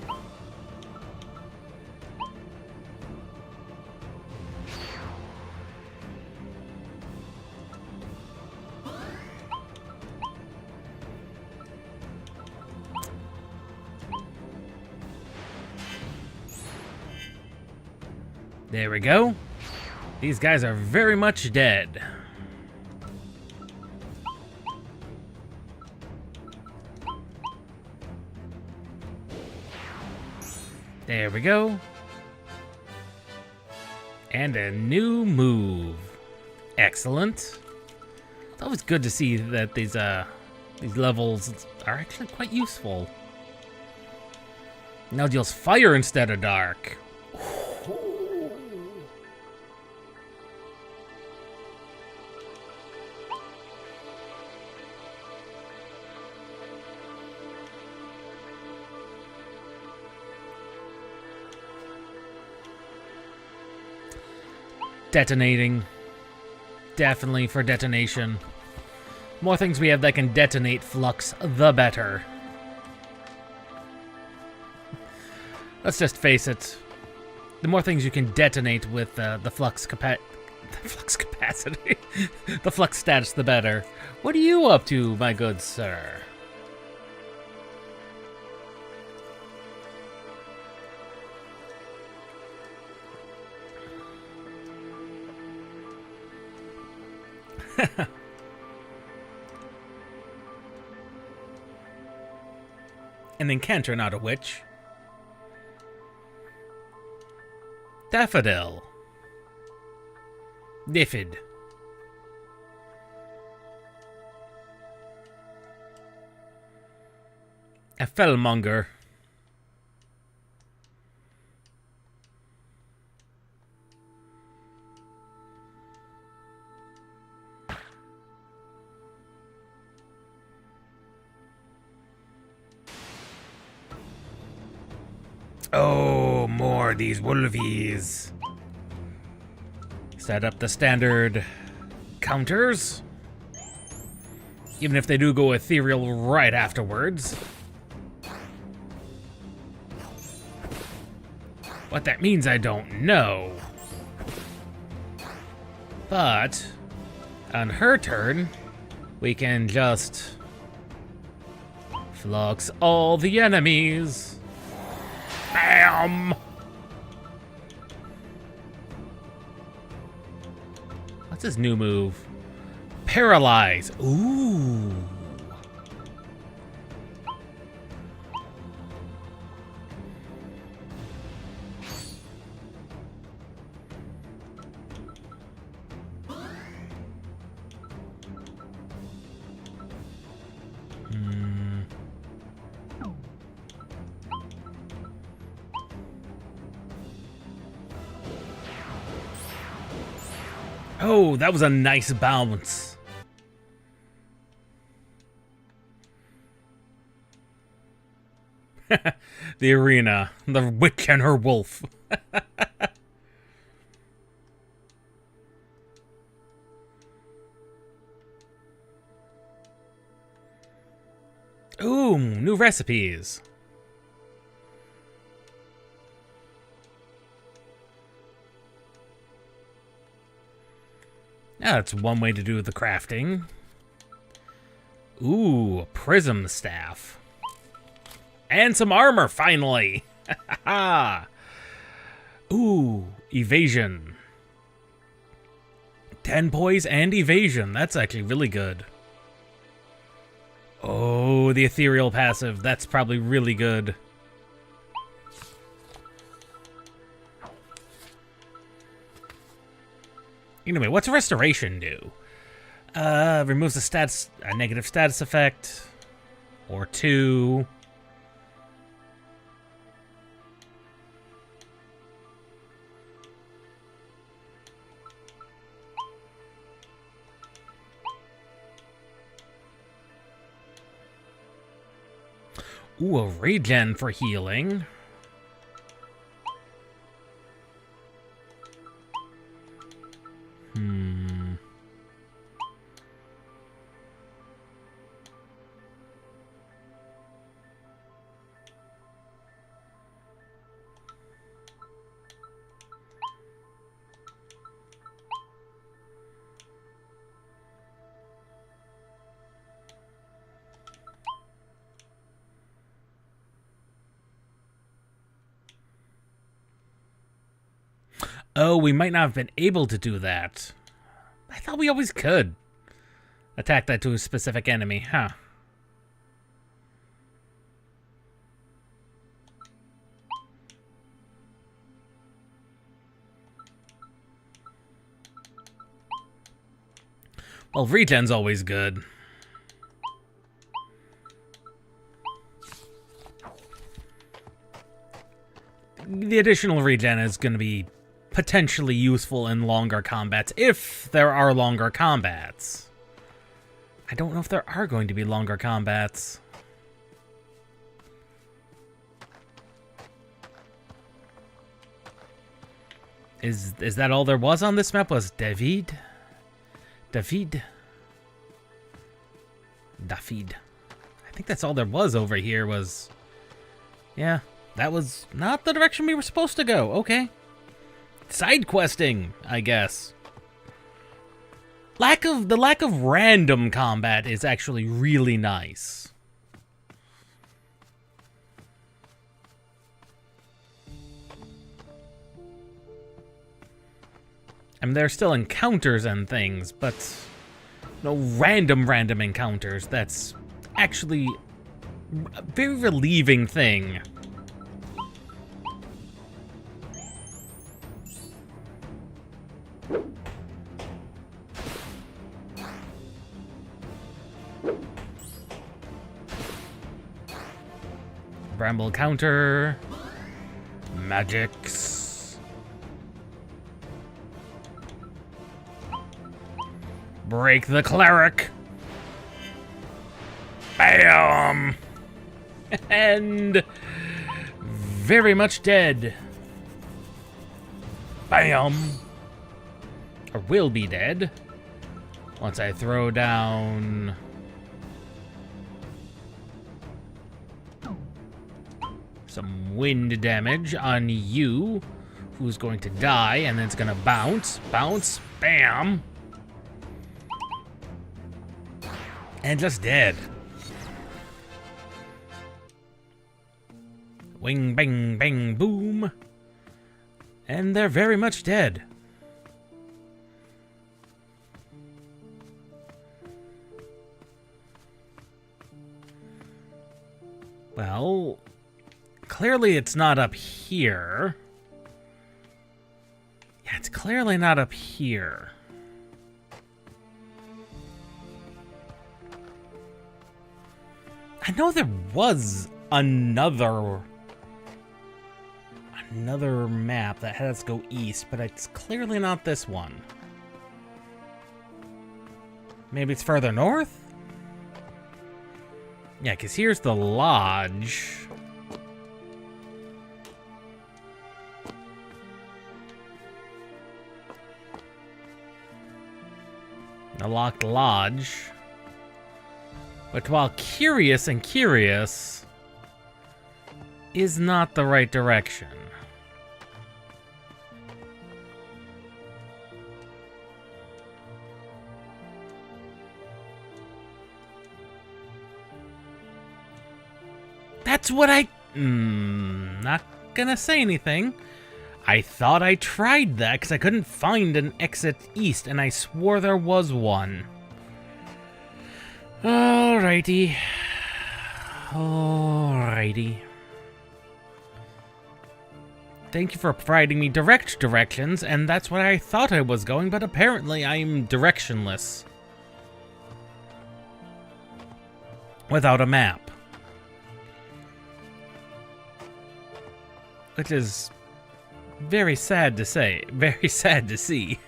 There we go. These guys are very much dead. There we go. And a new move. Excellent. It's always good to see that these levels are actually quite useful. Now deals fire instead of dark. Detonating. Definitely for detonation. More things we have that can detonate flux, the better. Let's just face it. The more things you can detonate with the flux capacity, the flux status, the better. What are you up to, my good sir? An incanter, not a witch. Daffodil. Niffid. A fellmonger. Oh, more of these wolvies. Set up the standard counters. Even if they do go ethereal right afterwards. What that means, I don't know. But on her turn, we can just flux all the enemies. Bam! What's his new move? Paralyze. Ooh. Oh, that was a nice bounce. The arena, the witch and her wolf. Ooh, new recipes. Yeah, that's one way to do the crafting. Ooh, a prism staff. And some armor, finally! Ooh, evasion. 10 poise and evasion. That's actually really good. Oh, the ethereal passive. That's probably really good. Anyway, what's restoration do? Removes a negative status effect. Or 2. Ooh, a regen for healing. Oh, we might not have been able to do that. I thought we always could attack that to a specific enemy, huh? Well, regen's always good. The additional regen is going to be potentially useful in longer combats, if there are longer combats. I don't know if there are going to be longer combats. Is that all there was on this map? Was David? I think that's all there was over here was... Yeah, that was not the direction we were supposed to go. Okay. Side questing, I guess. The lack of random combat is actually really nice. I mean, there are still encounters and things, but no random encounters. That's actually a very relieving thing. Bramble counter. Magics. Break the cleric. Bam! And very much dead. Bam! Or will be dead. Once I throw down... some wind damage on you, who's going to die, and then it's gonna bounce, bam! And just dead. Wing, bang, bang, boom. And they're very much dead. Well, clearly it's not up here. Yeah, it's clearly not up here. I know there was another map that had us go east, but it's clearly not this one. Maybe it's further north? Yeah, because here's the lodge. The locked lodge. But while curious is not the right direction. That's what not gonna say anything. I thought I tried that because I couldn't find an exit east, and I swore there was one. Alrighty. Thank you for providing me direct directions, and that's where I thought I was going, but apparently I'm directionless. Without a map. Which is very sad to say, very sad to see.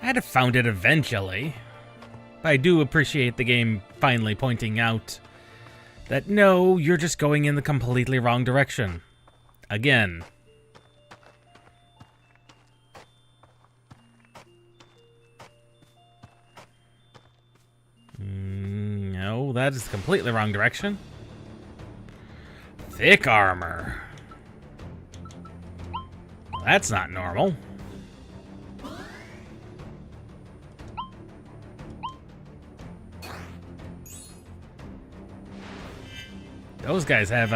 I'd have found it eventually. But I do appreciate the game finally pointing out that no, you're just going in the completely wrong direction. Again. No, that is the completely wrong direction. Thick armor. That's not normal. Those guys have,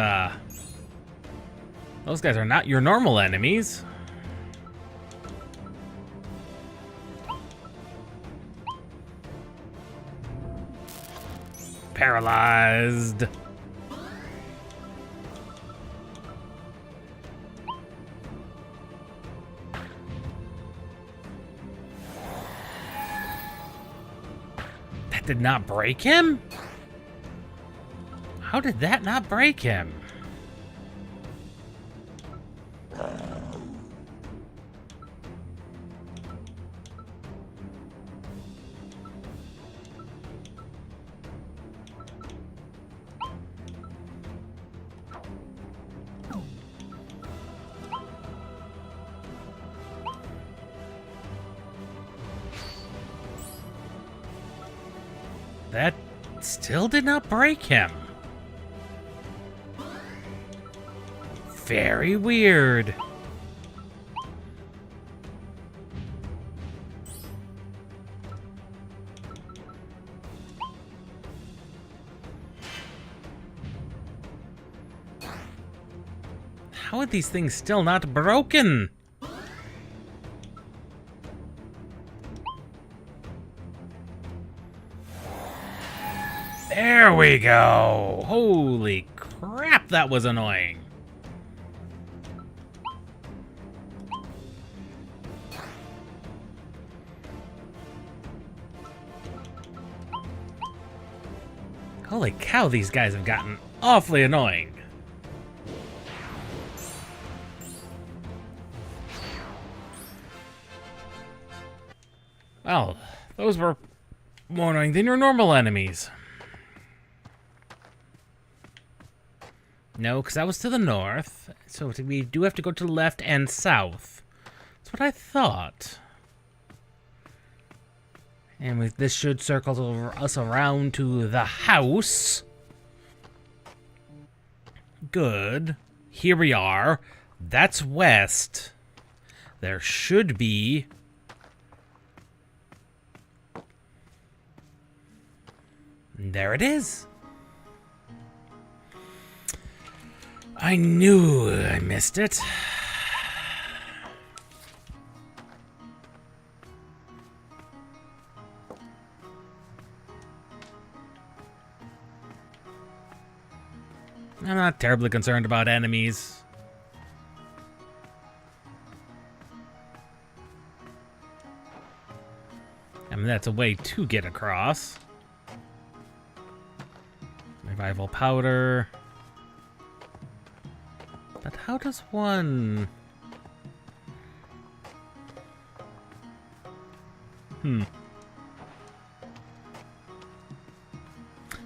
those guys are not your normal enemies. Paralyzed. That did not break him? How did that not break him? That still did not break him. Very weird. How are these things still not broken? There we go. Holy crap, that was annoying. Holy cow, these guys have gotten awfully annoying. Well, those were more annoying than your normal enemies. No, because that was to the north. So we do have to go to the left and south. That's what I thought. And this should circle us around to the house. Good. Here we are. That's west. There should be... There it is. I knew I missed it. I'm not terribly concerned about enemies. I mean, that's a way to get across. Revival powder. But how does one... I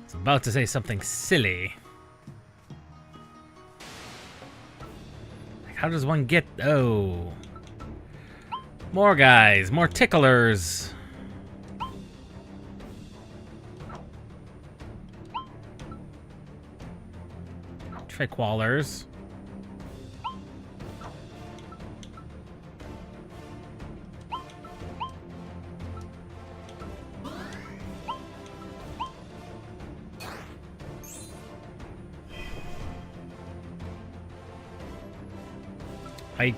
was about to say something silly. Like, how does one get... Oh. More guys, more ticklers. Trickwallers. I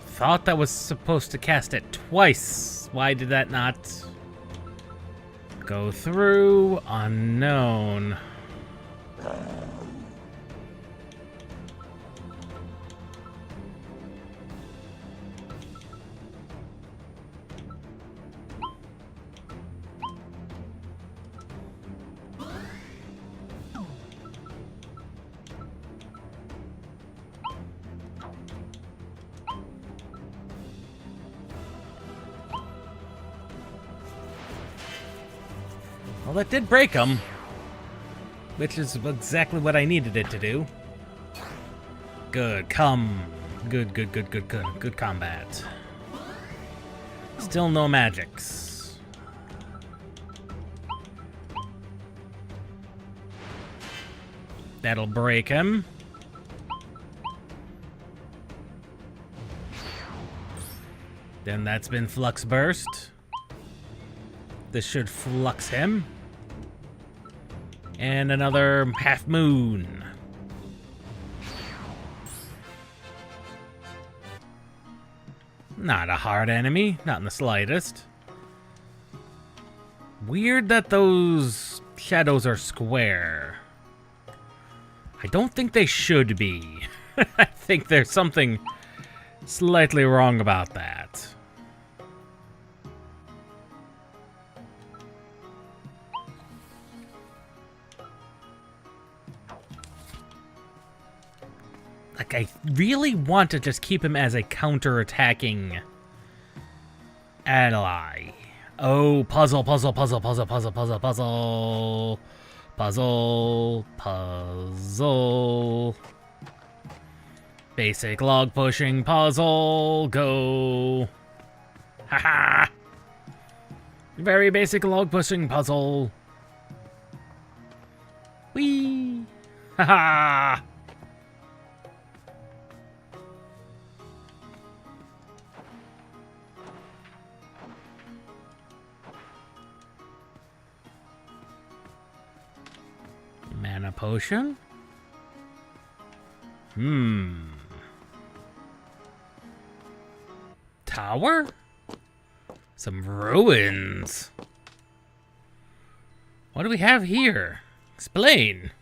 thought that was supposed to cast it twice. Why did that not go through? Unknown. Well, that did break them. which is exactly what I needed it to do. Good, good combat. Still no magics. That'll break him. Then that's been Flux Burst. This should flux him. And another Half Moon. Not a hard enemy, not in the slightest. Weird that those shadows are square. I don't think they should be. I think there's something slightly wrong about that. Like, I really want to just keep him as a counter-attacking ally. Oh, puzzle. Basic log pushing puzzle, go. Haha. Very basic log pushing puzzle. Whee. Haha. Mana potion? Tower? Some ruins. What do we have here? Explain.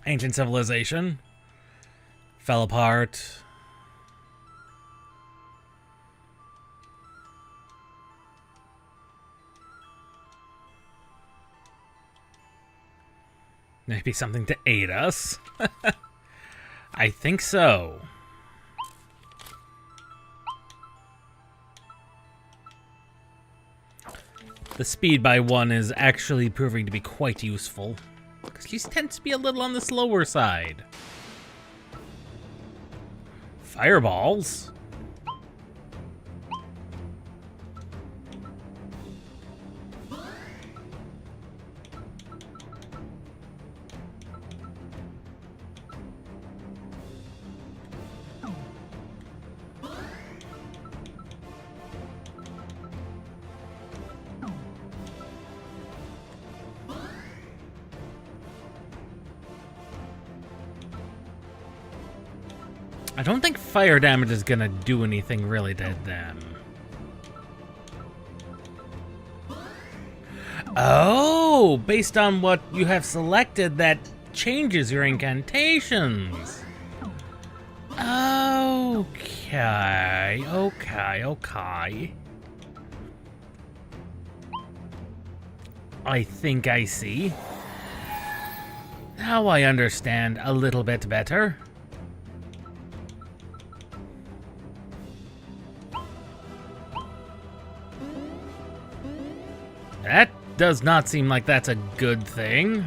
Ancient civilization. Fell apart. Maybe something to aid us. I think so. The speed by 1 is actually proving to be quite useful, because he tends to be a little on the slower side. Fireballs? I don't think fire damage is gonna do anything really to them. Oh, based on what you have selected, that changes your incantations. Okay. I think I see. Now I understand a little bit better. That does not seem like that's a good thing.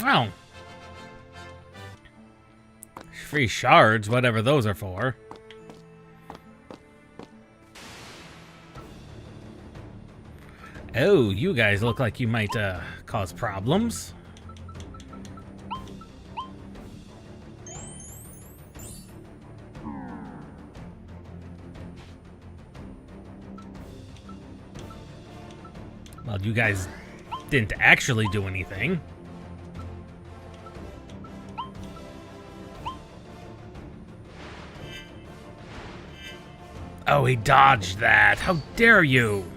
Oh. Free shards, whatever those are for. Oh, you guys look like you might cause problems. Well, you guys didn't actually do anything. Oh, he dodged that. How dare you?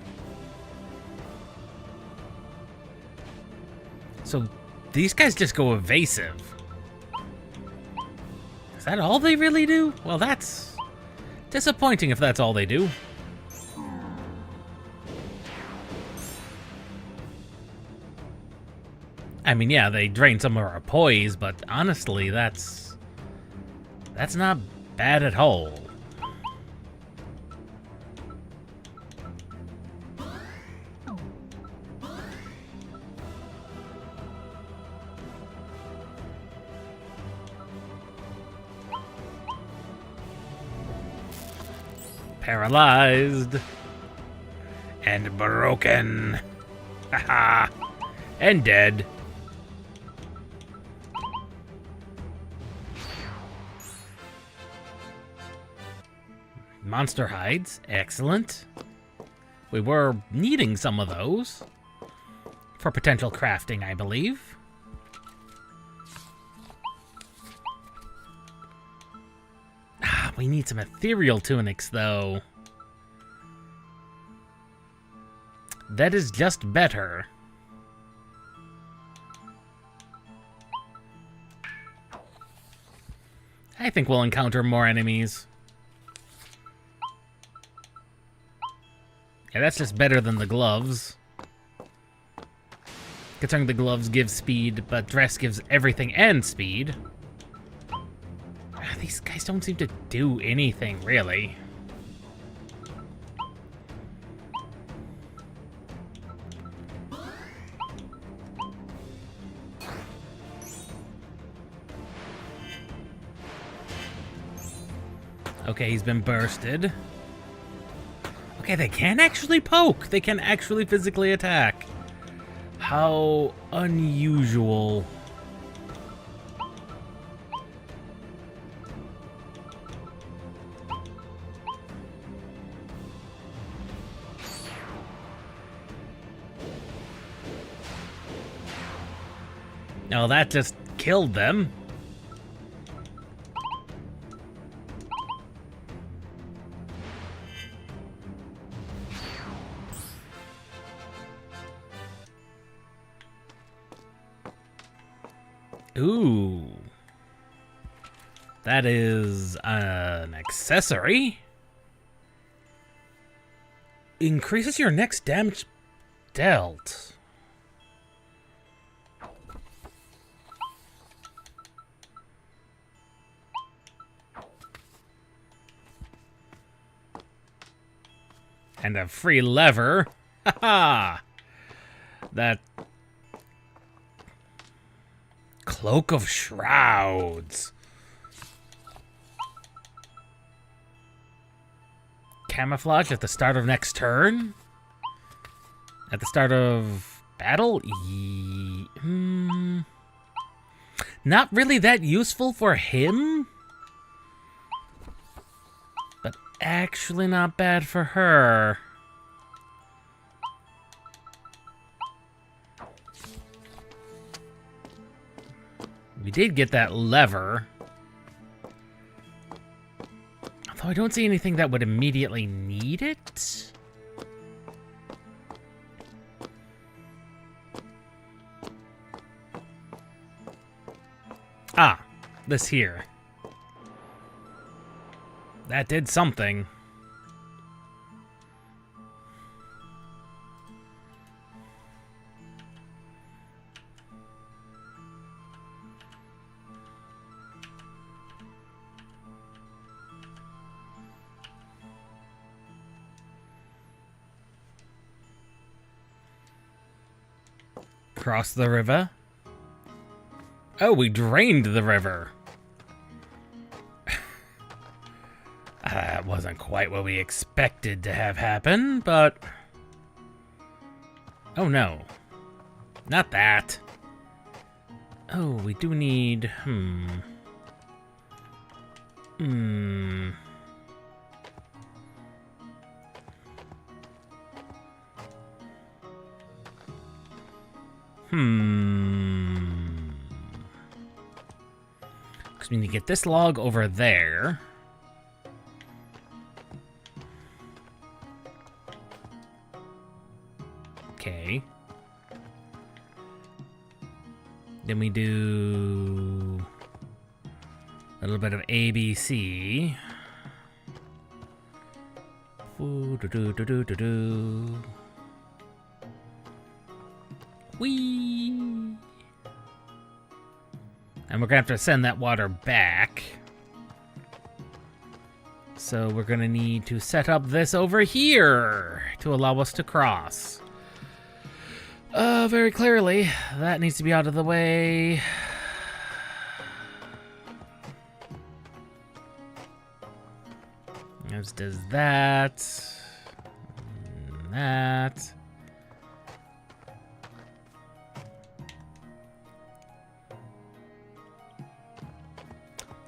So, these guys just go evasive. Is that all they really do? Well, that's disappointing if that's all they do. I mean, yeah, they drain some of our poise, but honestly, that's not bad at all. Paralyzed. And broken. Haha. And dead. Monster hides. Excellent. We were needing some of those. For potential crafting, I believe. We need some ethereal tunics, though. That is just better. I think we'll encounter more enemies. Yeah, that's just better than the gloves. Considering the gloves give speed, but dress gives everything and speed. These guys don't seem to do anything, really. Okay, he's been bursted. Okay, they can actually poke. They can actually physically attack. How unusual. No, that just killed them. Ooh. That is an accessory. Increases your next damage dealt. And a free lever. Haha! That Cloak of Shrouds. Camouflage at the start of next turn? At the start of battle? Not really that useful for him? But actually not bad for her. We did get that lever. Although I don't see anything that would immediately need it. Ah, this here. That did something. Cross the river. Oh, we drained the river. That wasn't quite what we expected to have happen, but... Oh no. Not that. Oh, we do need... Because we need to get this log over there. Okay. Then we do a little bit of ABC. Whee! And we're gonna have to send that water back. So we're gonna need to set up this over here to allow us to cross. Very clearly, that needs to be out of the way. As does that. And that.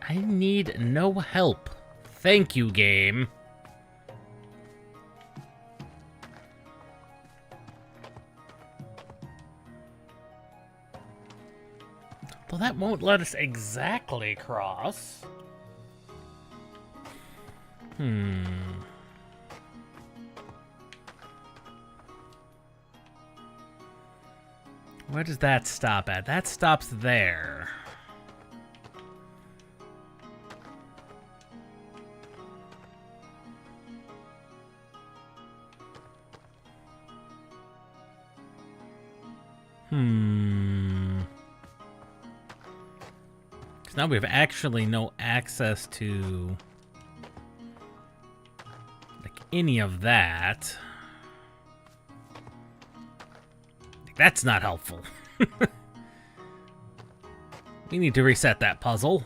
I need no help. Thank you, game. Well, that won't let us exactly cross. Where does that stop at? That stops there. Because now we have actually no access to like any of that. That's not helpful. We need to reset that puzzle.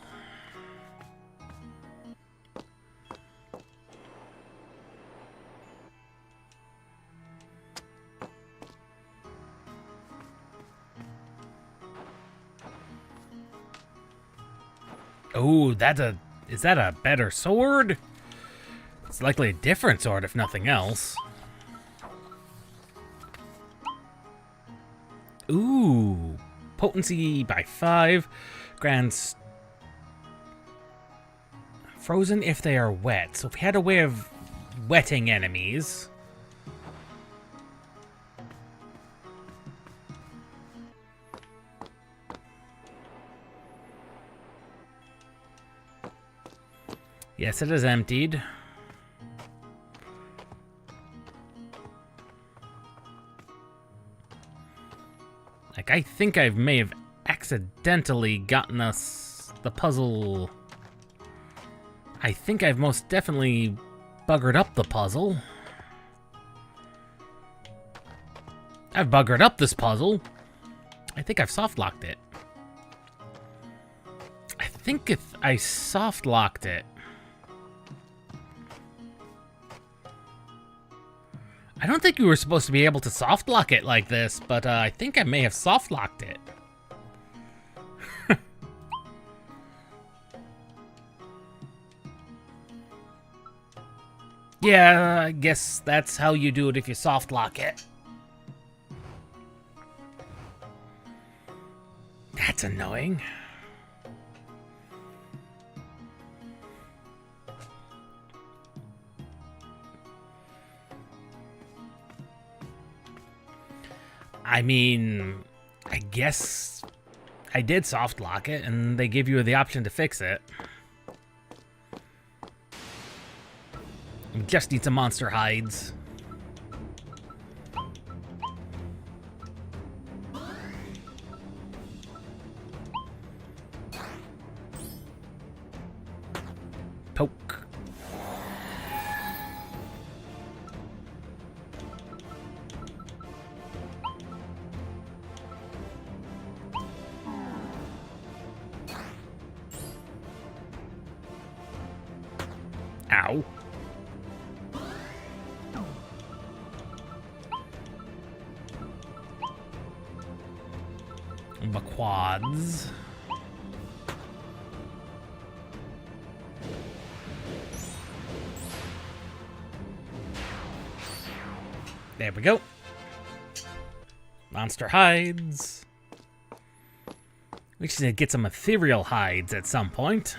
Oh, is that a better sword? It's likely a different sword if nothing else. Ooh, potency by 5, grants frozen if they are wet. So if we had a way of wetting enemies. Yes, it is emptied. Like, I think I may have accidentally gotten us the puzzle. I think I've most definitely buggered up the puzzle. I've buggered up this puzzle. I think I've soft-locked it. I think if I soft-locked it. I don't think you were supposed to be able to soft-lock it like this, but I think I may have soft-locked it. Yeah, I guess that's how you do it if you soft-lock it. That's annoying. I mean, I guess I did soft lock it, and they give you the option to fix it. We just need some monster hides. Poke. Ow. The quads. There we go. Monster hides. We should get some ethereal hides at some point.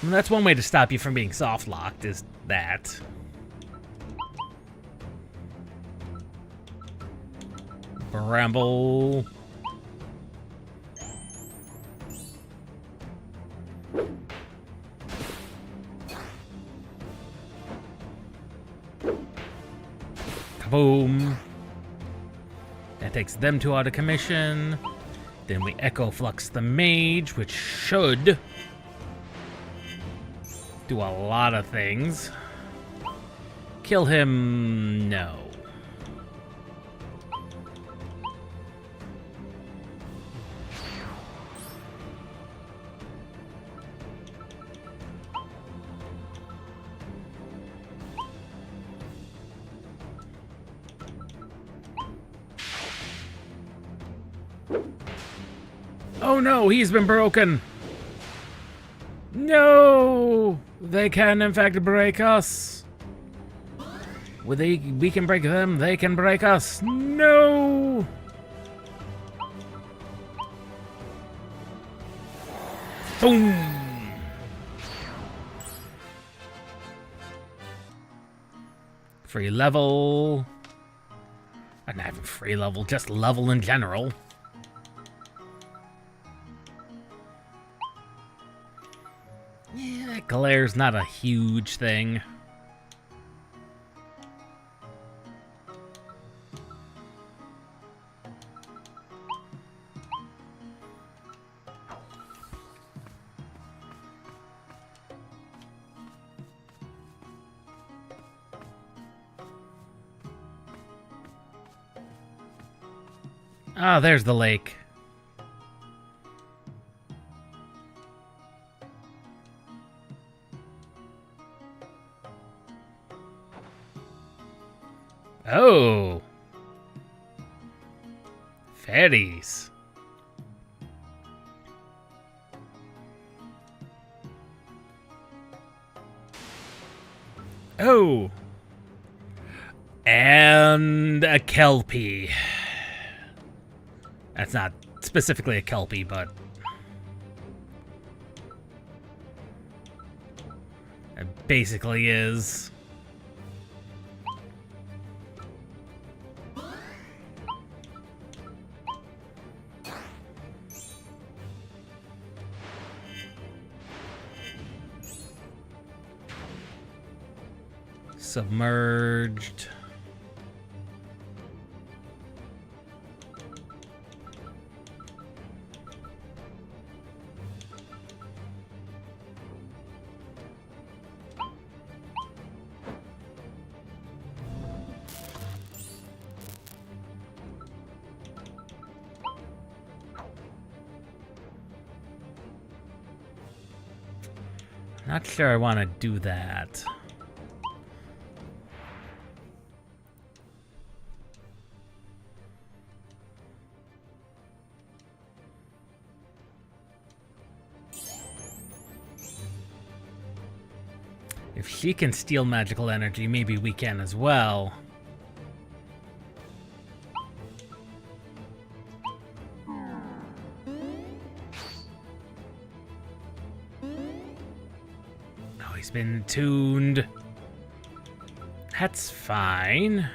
And that's one way to stop you from being soft-locked, is that. Bramble. Kaboom. That takes them two out of commission. Then we Echo Flux the Mage, which should do a lot of things. Kill him, no. Oh no, he's been broken. No, they can in fact break us. We can break them, they can break us. No. Boom. Free level. Not even free level, just level in general. Yeah, glare's not a huge thing. Ah, there's the lake. Oh. Fairies. Oh. And a Kelpie. That's not specifically a Kelpie, but it basically is. Submerged. Not sure I want to do that. If she can steal magical energy, maybe we can as well. Oh, he's been tuned. That's fine.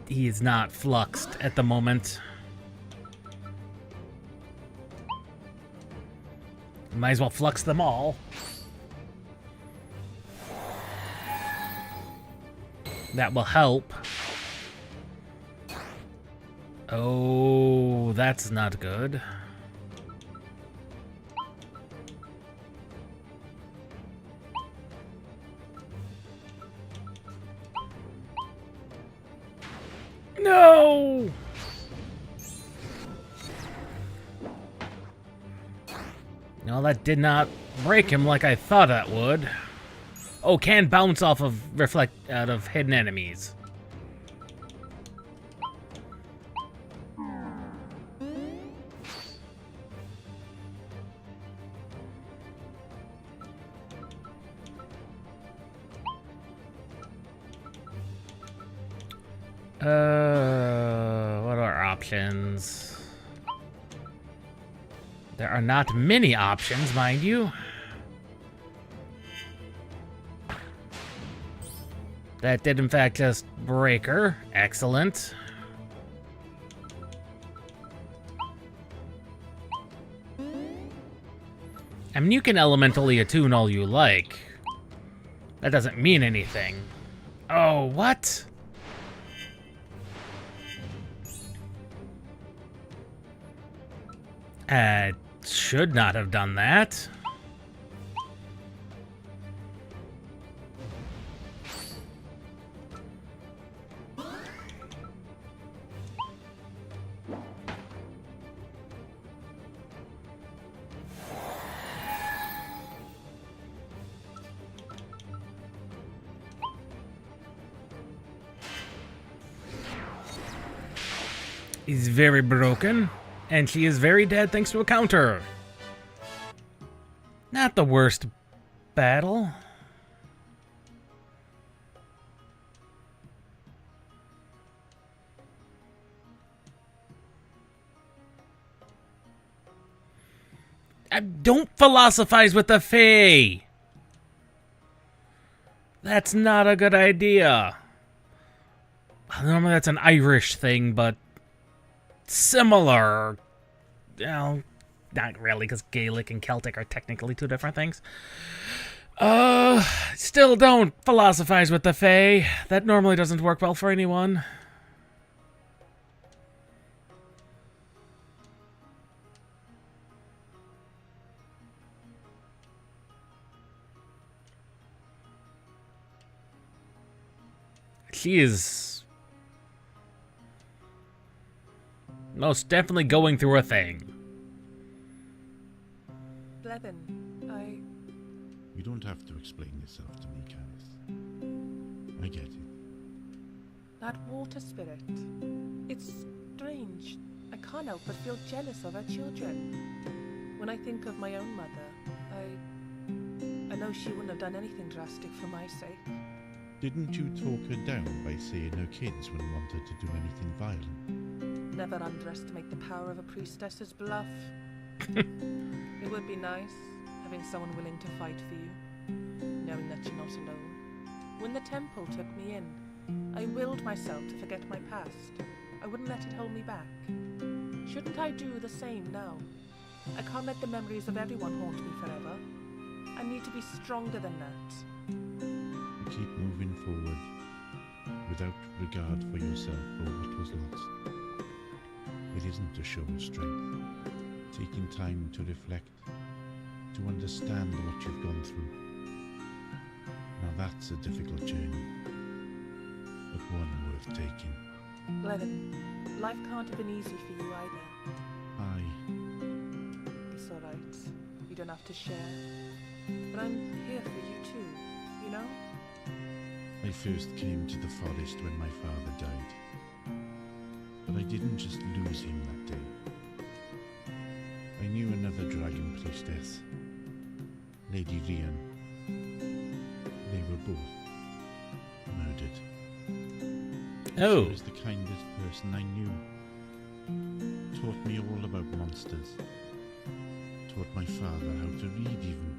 He is not fluxed at the moment. Might as well flux them all. That will help. Oh, that's not good. No! No, that did not break him like I thought that would. Oh, can bounce off of out of hidden enemies. What are options? There are not many options, mind you. That did in fact just break her. Excellent. I mean, you can elementally attune all you like. That doesn't mean anything. Oh, what? Should not have done that. He's very broken, and she is very dead thanks to a counter. Not the worst battle. Don't philosophize with the Fae. That's not a good idea. Normally that's an Irish thing, but similar. Well, not really, because Gaelic and Celtic are technically two different things. Still don't philosophize with the Fae. That normally doesn't work well for anyone. She is most definitely going through a thing. Blevin, You don't have to explain yourself to me, Karis. I get it. that water spirit. It's strange. I can't help but feel jealous of her children. When I think of my own mother, I know she wouldn't have done anything drastic for my sake. Didn't you talk her down by saying her kids wouldn't want her to do anything violent? Never underestimate the power of a priestess's bluff. It would be nice having someone willing to fight for you, knowing that you're not alone. When the temple took me in, I willed myself to forget my past. I wouldn't let it hold me back. Shouldn't I do the same now? I can't let the memories of everyone haunt me forever. I need to be stronger than that. You keep moving forward, without regard for yourself or what was lost. It isn't a show of strength. Taking time to reflect, to understand what you've gone through. Now that's a difficult journey, but one worth taking. Blevin, life can't have been easy for you either. Aye. It's alright. You don't have to share. But I'm here for you too, you know? I first came to the forest when my father died. But I didn't just lose him that day. I knew another dragon priestess, Lady Rian. They were both murdered. Oh. She was the kindest person I knew. Taught me all about monsters. Taught my father how to read even.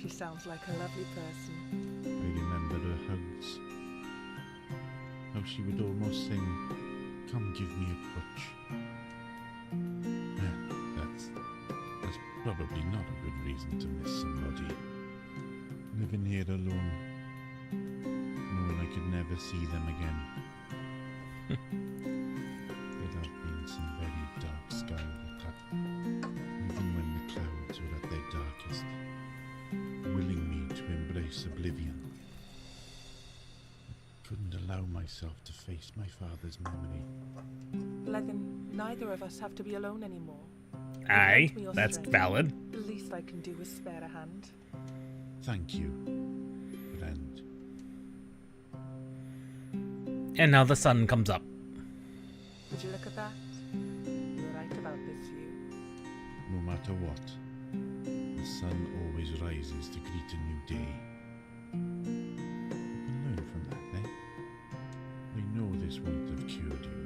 She sounds like a lovely person. I remember her hugs. How she would almost sing, "Come give me a crutch." That's probably not a good reason to miss somebody. Living here alone, knowing I could never see them again. It had been some very dark sky that even when the clouds were at their darkest, willing me to embrace oblivion. Couldn't allow myself to face my father's memory. Blevin, neither of us have to be alone anymore. Aye, Lend me your that's strength. valid. The least I can do is spare a hand. Thank you, friend. And now the sun comes up. Would you look at that? You were right about this view. No matter what, the sun always rises to greet a new day. You can learn from that, eh? I know this won't have cured you.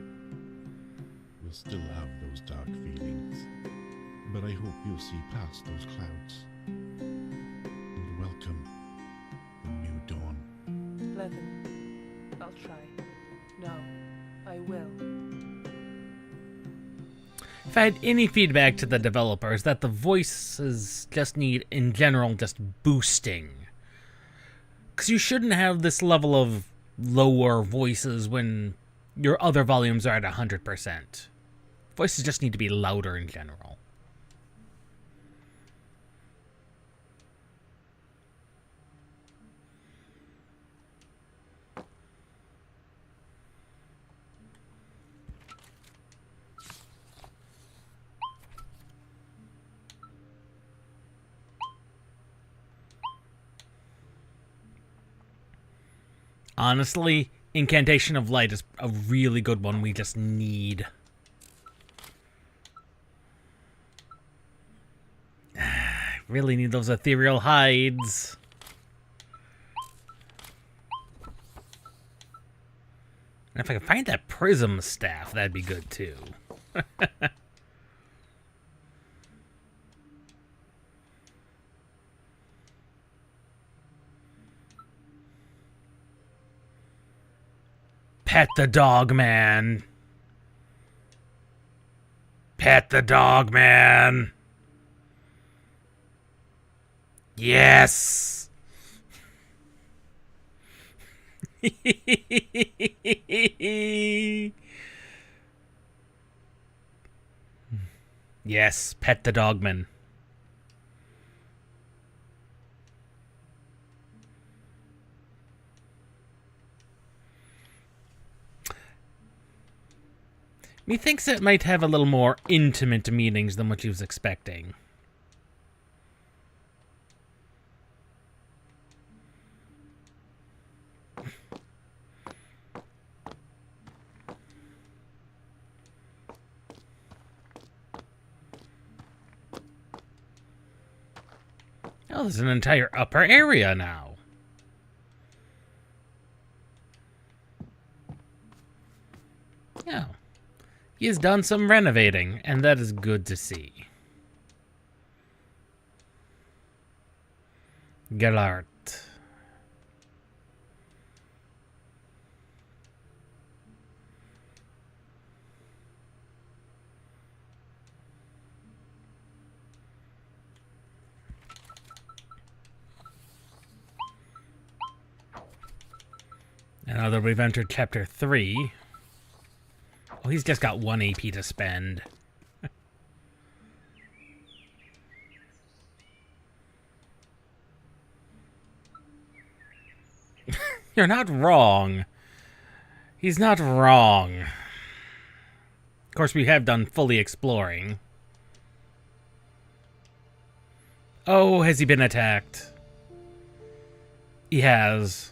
You'll still have those dark feelings, but I hope you'll see past those clouds and welcome the new dawn. Blevin, I'll try. No, I will. If I had any feedback to the developers, that the voices just need, in general, just boosting. Because you shouldn't have this level of lower voices when your other volumes are at 100%. Voices just need to be louder in general. Honestly, Incantation of Light is a really good one we just need. Really need those ethereal hides. And if I can find that prism staff, that'd be good too. Pet the dog man. Pet the dog man. Yes. Yes, pet the dogman. Methinks it might have a little more intimate meanings than what you was expecting. Oh, there's an entire upper area now. Oh. He has done some renovating, and that is good to see. Galart. And now that we've entered Chapter 3... Oh, he's just got 1 AP to spend. You're not wrong. He's not wrong. Of course, we have done fully exploring. Oh, has he been attacked? He has.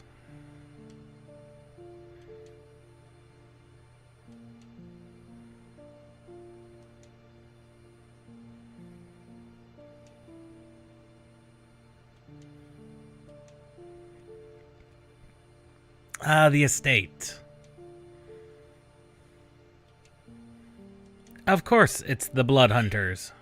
Ah, the estate. Of course, it's the Blood Hunters.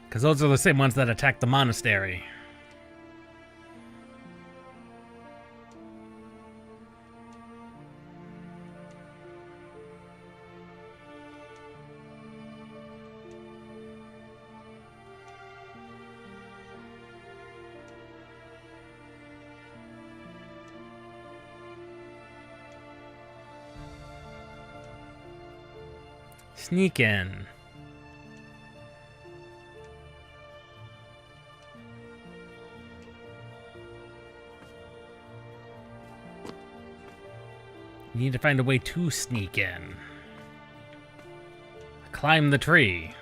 Because those are the same ones that attacked the monastery. Sneak in. You need to find a way to sneak in. Climb the tree.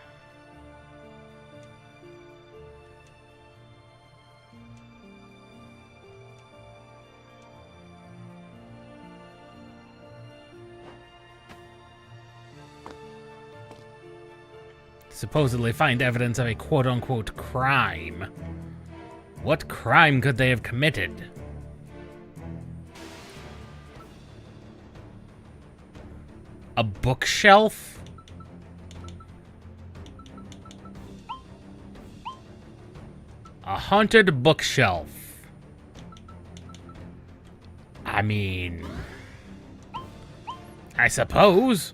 Supposedly find evidence of a quote-unquote crime. What crime could they have committed? A bookshelf? A haunted bookshelf. I mean, I suppose.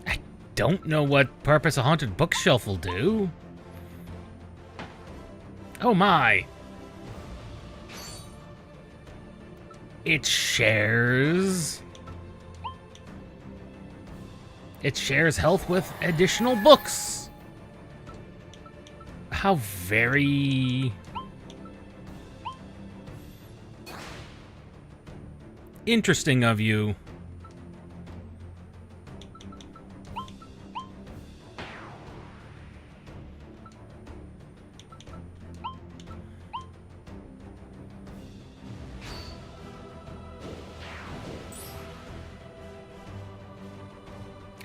I don't know what purpose a haunted bookshelf will do. Oh my. It shares health with additional books. How very interesting of you.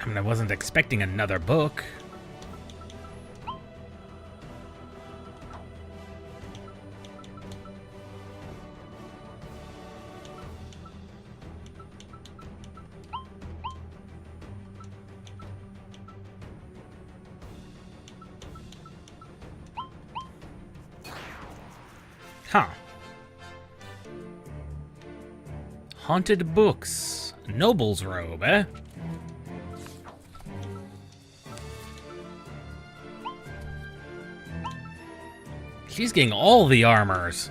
I mean, I wasn't expecting another book. Huh. Haunted books. Noble's robe, eh? She's getting all the armors.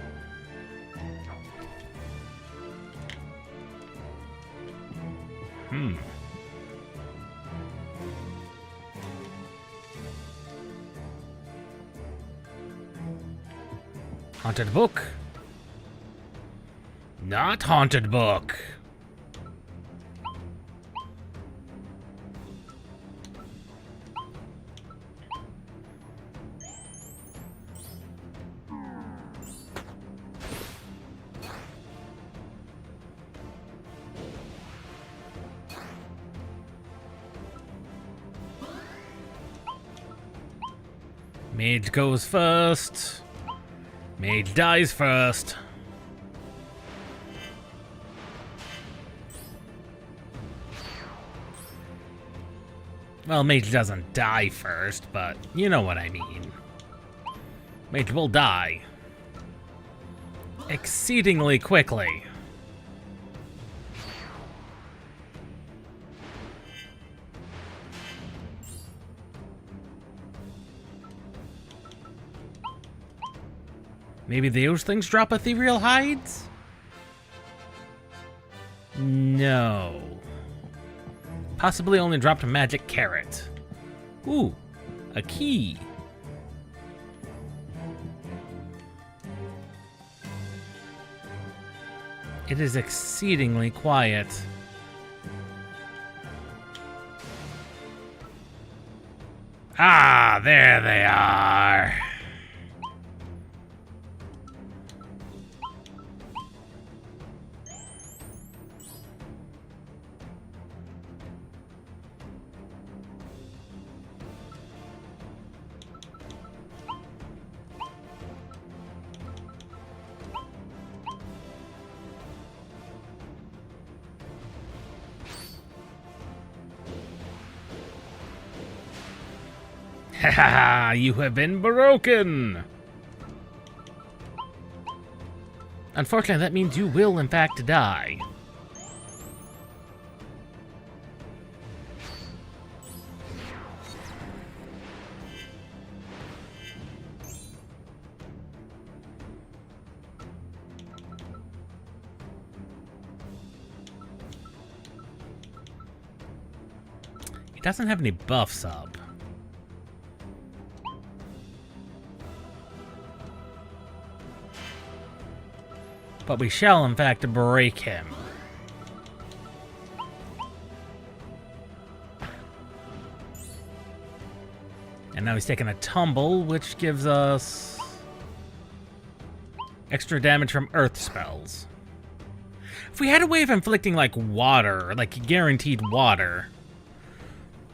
Haunted book. Not haunted book. Mage goes first. Mage dies first. Well, Mage doesn't die first, but you know what I mean. Mage will die. Exceedingly quickly. Maybe those things drop ethereal hides? No. Possibly only dropped a magic carrot. Ooh, a key. It is exceedingly quiet. Ah, there they are. Ha! You have been broken! Unfortunately, that means you will, in fact, die. He doesn't have any buffs up. But we shall, in fact, break him. And now he's taking a tumble, which gives us extra damage from earth spells. If we had a way of inflicting, like, water, like guaranteed water,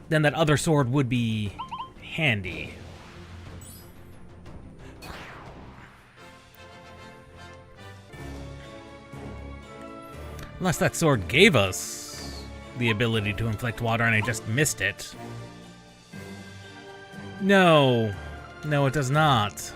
then that other sword would be handy. Unless that sword gave us the ability to inflict water and I just missed it. No. No, it does not.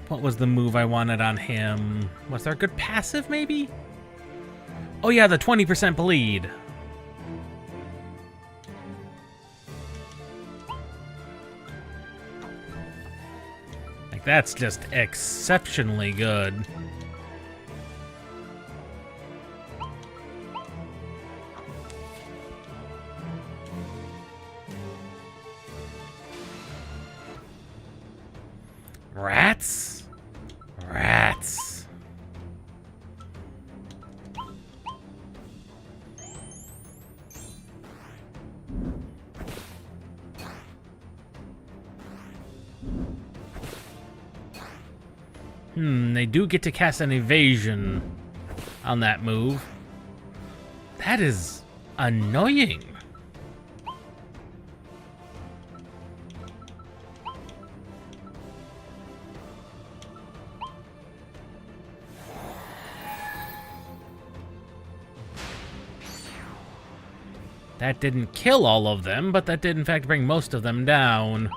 What was the move I wanted on him? Was there a good passive, maybe? Oh yeah, the 20% bleed. Like, that's just exceptionally good. Rats? Rats. They do get to cast an evasion on that move. That is annoying. That didn't kill all of them, but that did in fact bring most of them down.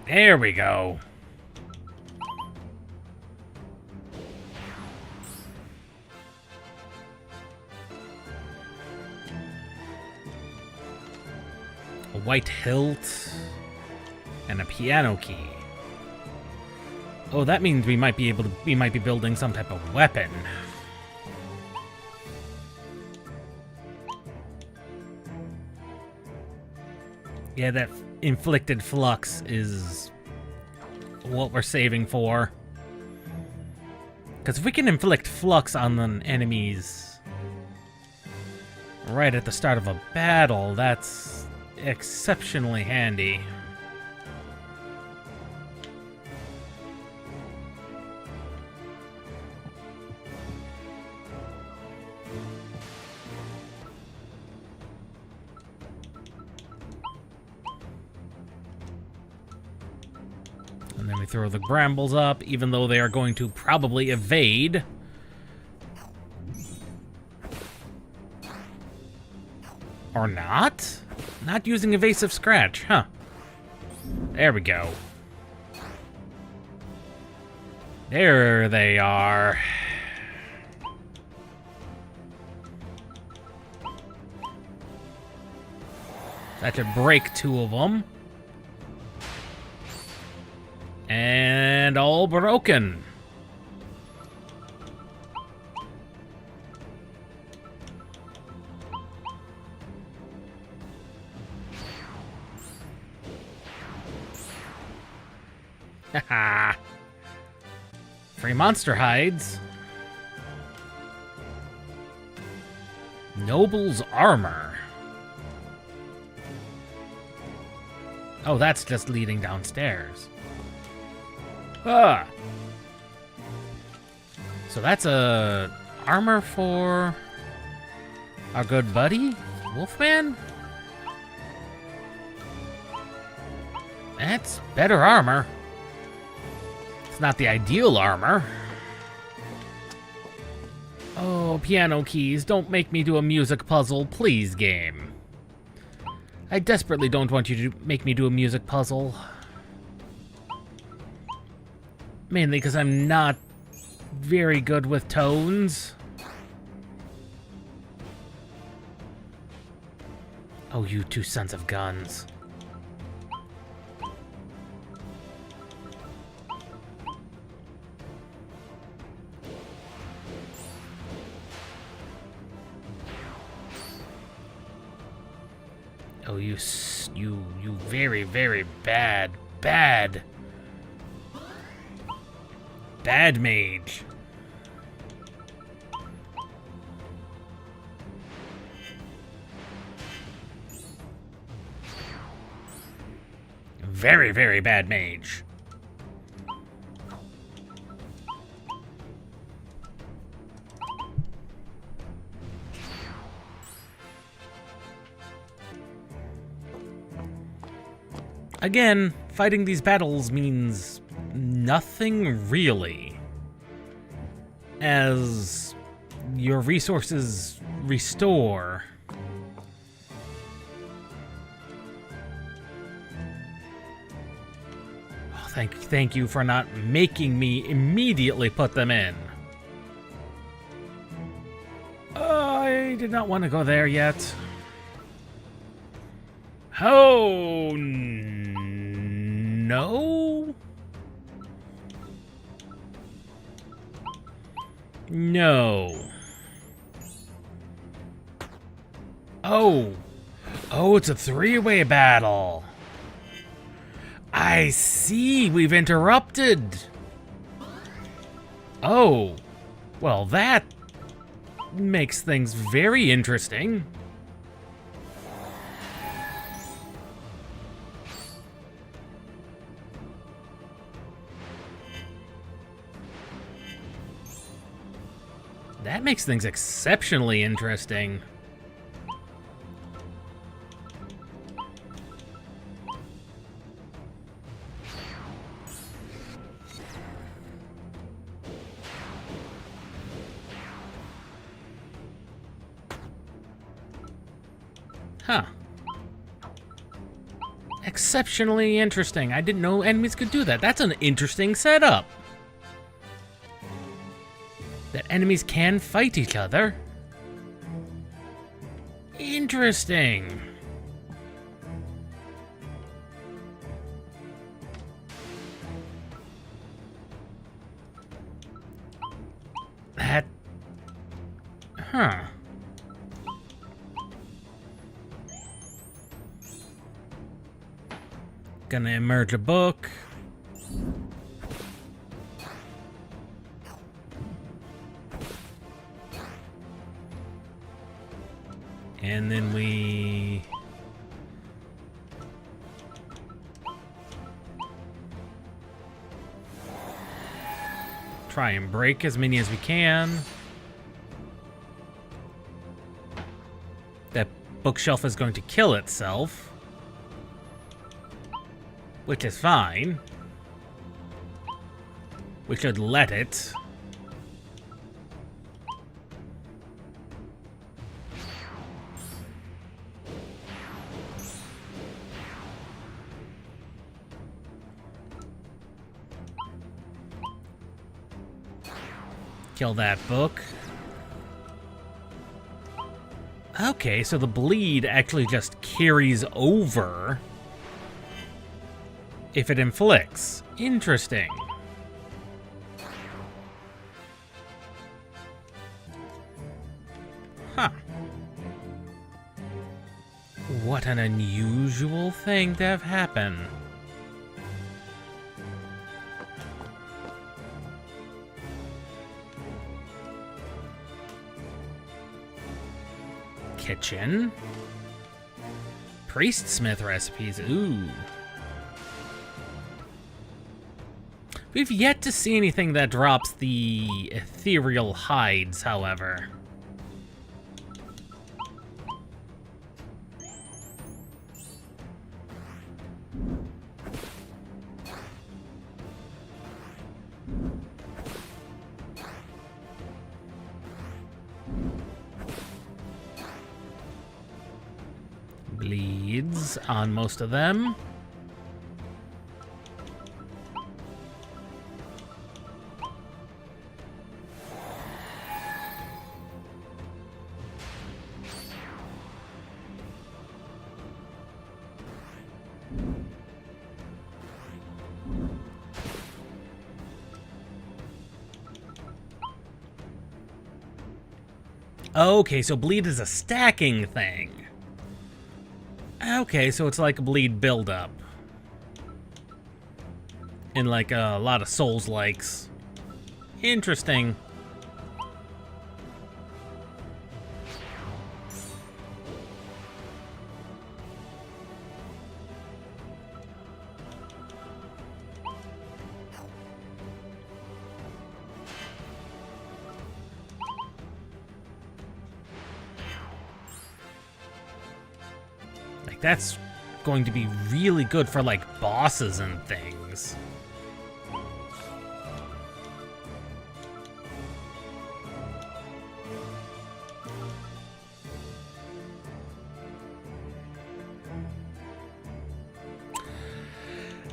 There we go. A white hilt and a piano key. Oh, that means we might be building some type of weapon. Yeah, that inflicted flux is what we're saving for. Because if we can inflict flux on the enemies right at the start of a battle, that's exceptionally handy. And then we throw the brambles up, even though they are going to probably evade. Or not? Not using evasive scratch, huh? There we go. There they are. That should break two of them. And all broken. Haha. Free monster hides. Noble's armor. Oh, that's just leading downstairs. Ah. So that's a armor for our good buddy, Wolfman? That's better armor. It's not the ideal armor. Oh, piano keys, don't make me do a music puzzle, please, game. I desperately don't want you to make me do a music puzzle. Mainly because I'm not very good with tones. Oh, you two sons of guns. Oh, you very, very bad mage. Very, very bad mage. Again, fighting these battles means nothing really, as your resources restore. Oh, thank you for not making me immediately put them in. I did not want to go there yet. Oh, no? No. Oh. Oh, it's a three-way battle. I see. We've interrupted. Oh. Well, that makes things very interesting. That makes things exceptionally interesting. Huh. Exceptionally interesting. I didn't know enemies could do that. That's an interesting setup. That enemies can fight each other. Interesting. That... Huh. Gonna emerge a book. And then we... try and break as many as we can. That bookshelf is going to kill itself, which is fine. We should let it. Kill that book. Okay, so the bleed actually just carries over if it inflicts. Interesting. Huh. What an unusual thing to have happen. Kitchen. Priestsmith recipes. Ooh. We've yet to see anything that drops the ethereal hides, however. Bleeds on most of them. Okay, so bleed is a stacking thing. Okay, so it's like a bleed buildup. In like a lot of Souls-likes. Interesting. That's going to be really good for, like, bosses and things.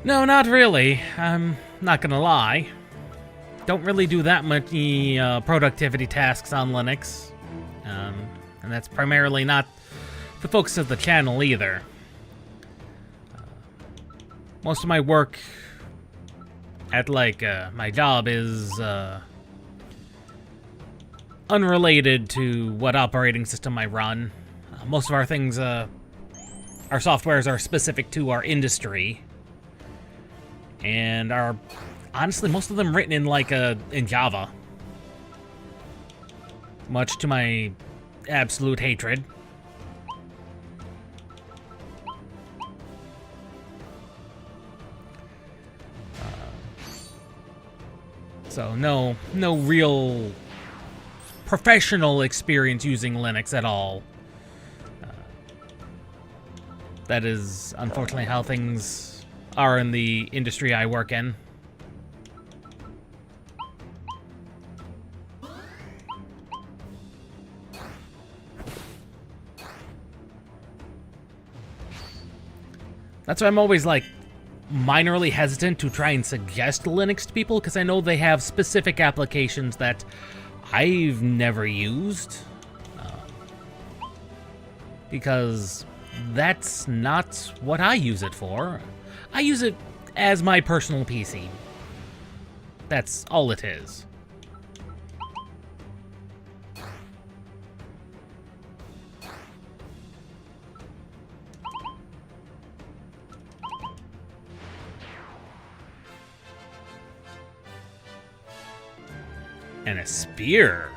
No, not really. I'm not gonna lie. Don't really do that many productivity tasks on Linux. And that's primarily not the focus of the channel either. Most of my work at, like, my job is unrelated to what operating system I run. Most of our things, our softwares are specific to our industry. And are, honestly, most of them written in, like, in Java. Much to my absolute hatred. So no real professional experience using Linux at all. That is unfortunately how things are in the industry I work in. That's why I'm always, like, minorly hesitant to try and suggest Linux to people, because I know they have specific applications that I've never used. Because that's not what I use it for. I use it as my personal PC. That's all it is. And a spear.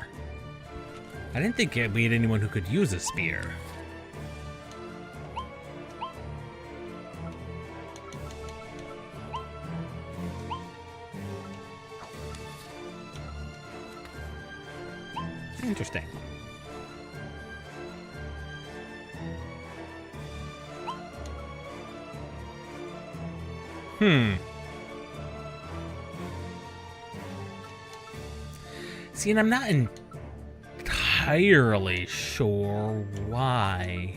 I didn't think we had anyone who could use a spear. Interesting. See, and I'm not entirely sure why.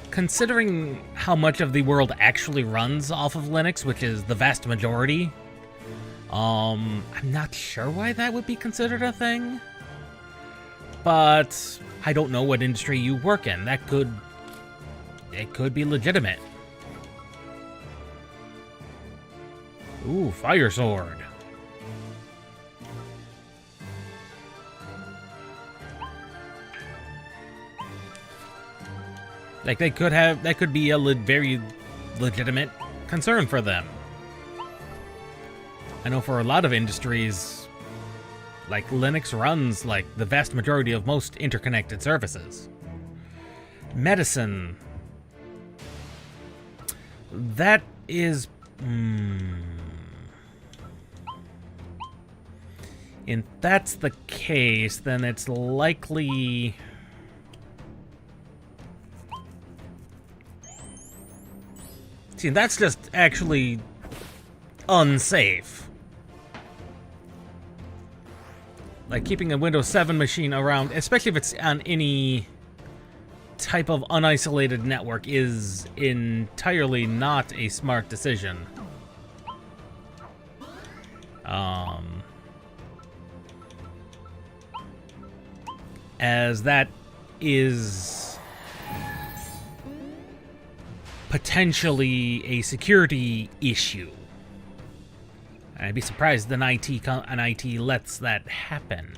Considering how much of the world actually runs off of Linux, which is the vast majority, I'm not sure why that would be considered a thing. But I don't know what industry you work in. It could be legitimate. Ooh, fire sword. Like, that could be a very legitimate concern for them. I know for a lot of industries, like, Linux runs, like, the vast majority of most interconnected services. Medicine. That is... If that's the case, then it's likely... See, that's just actually unsafe. Like, keeping a Windows 7 machine around, especially if it's on any type of unisolated network, is entirely not a smart decision. As that is potentially a security issue. I'd be surprised an IT lets that happen.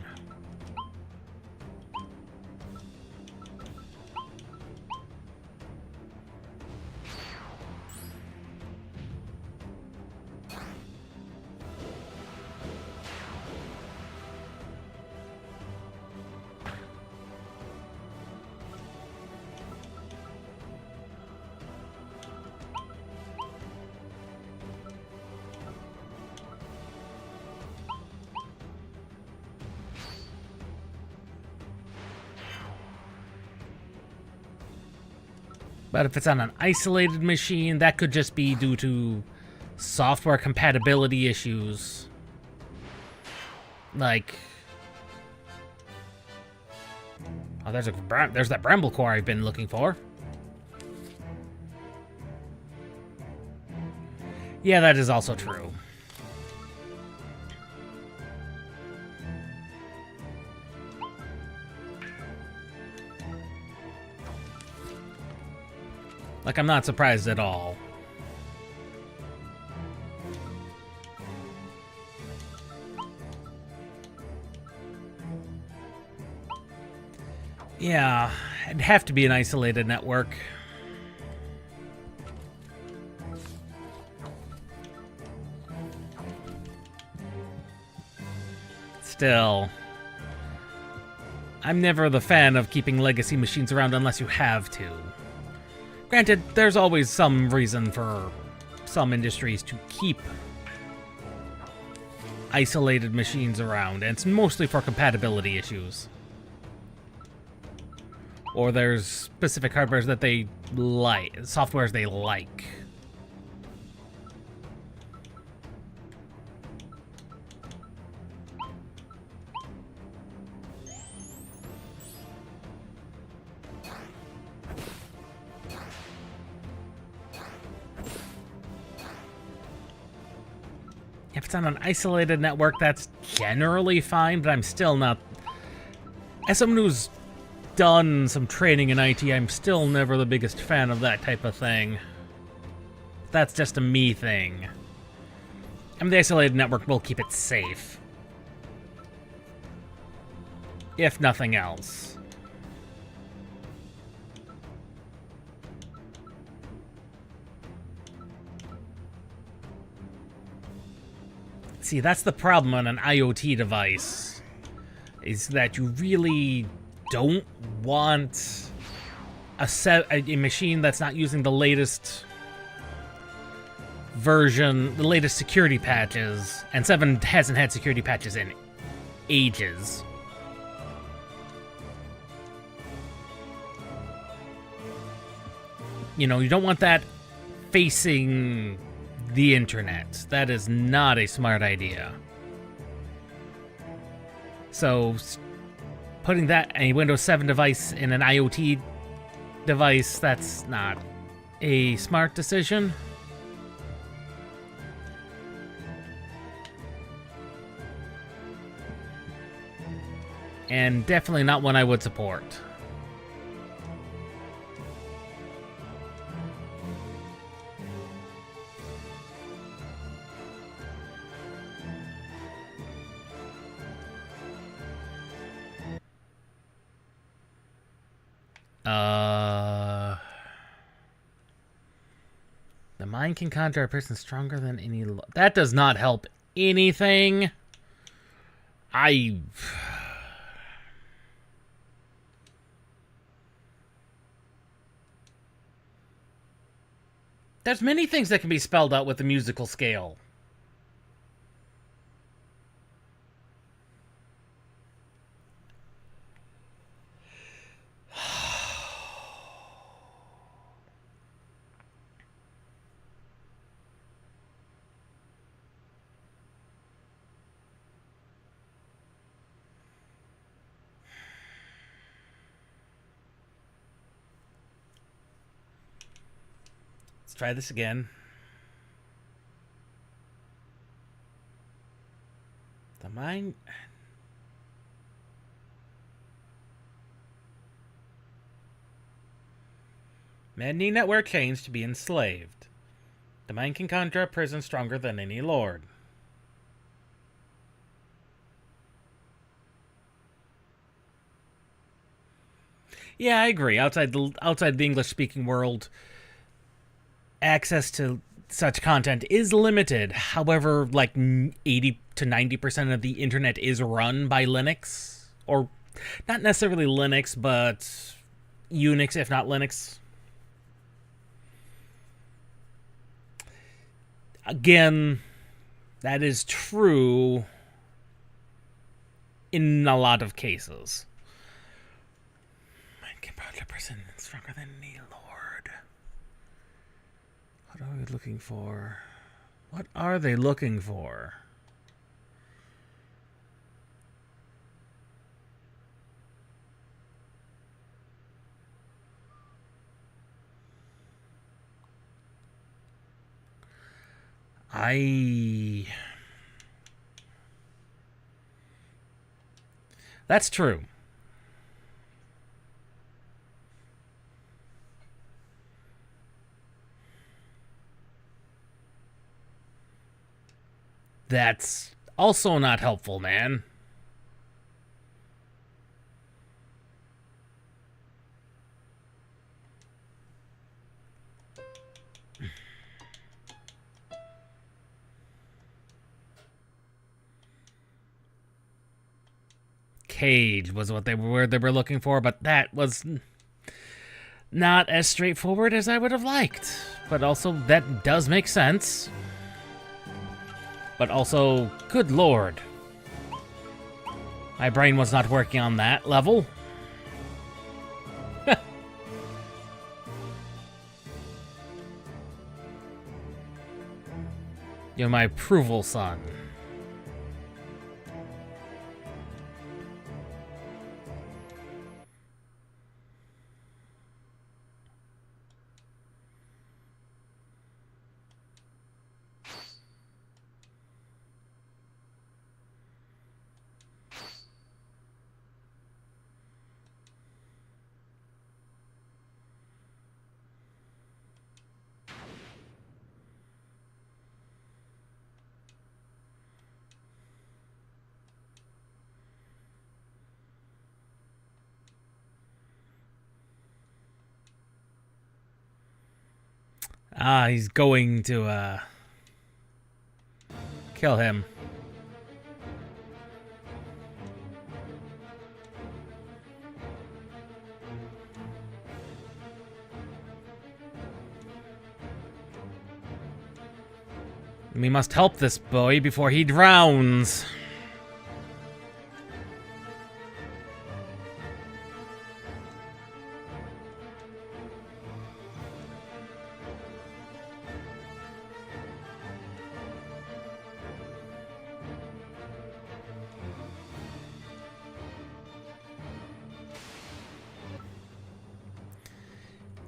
But if it's on an isolated machine, that could just be due to software compatibility issues. Like, oh, there's that bramble core I've been looking for. Yeah, that is also true. Like, I'm not surprised at all. Yeah, it'd have to be an isolated network. Still, I'm never the fan of keeping legacy machines around unless you have to. Granted, there's always some reason for some industries to keep isolated machines around, and it's mostly for compatibility issues. Or there's specific hardwares that they like, softwares they like. If it's on an isolated network, that's generally fine, but I'm still not... As someone who's done some training in IT, I'm still never the biggest fan of that type of thing. That's just a me thing. I mean, the isolated network will keep it safe. If nothing else. See, that's the problem on an IoT device, is that you really don't want a machine that's not using the latest version, the latest security patches, and 7 hasn't had security patches in ages. You know, you don't want that facing the internet. That is not a smart idea. So, putting that a Windows 7 device in an IoT device, that's not a smart decision. And definitely not one I would support. The mind can conjure a person stronger than any... That does not help anything. There's many things that can be spelled out with the musical scale. Let's try this again. The mind... Men need not wear chains to be enslaved. The mind can conjure a prison stronger than any lord. Yeah, I agree. Outside the English-speaking world, access to such content is limited. However, like 80 to 90% of the internet is run by Linux. Or not necessarily Linux, but Unix, if not Linux. Again, that is true in a lot of cases. My a person stronger than me, Lord. What are we looking for? What are they looking for? That's true. That's also not helpful, man. Cage was what they were looking for, but that was not as straightforward as I would have liked. But also, that does make sense. But also, good lord. My brain was not working on that level. You're my approval son. Ah, he's going to, kill him. We must help this boy before he drowns.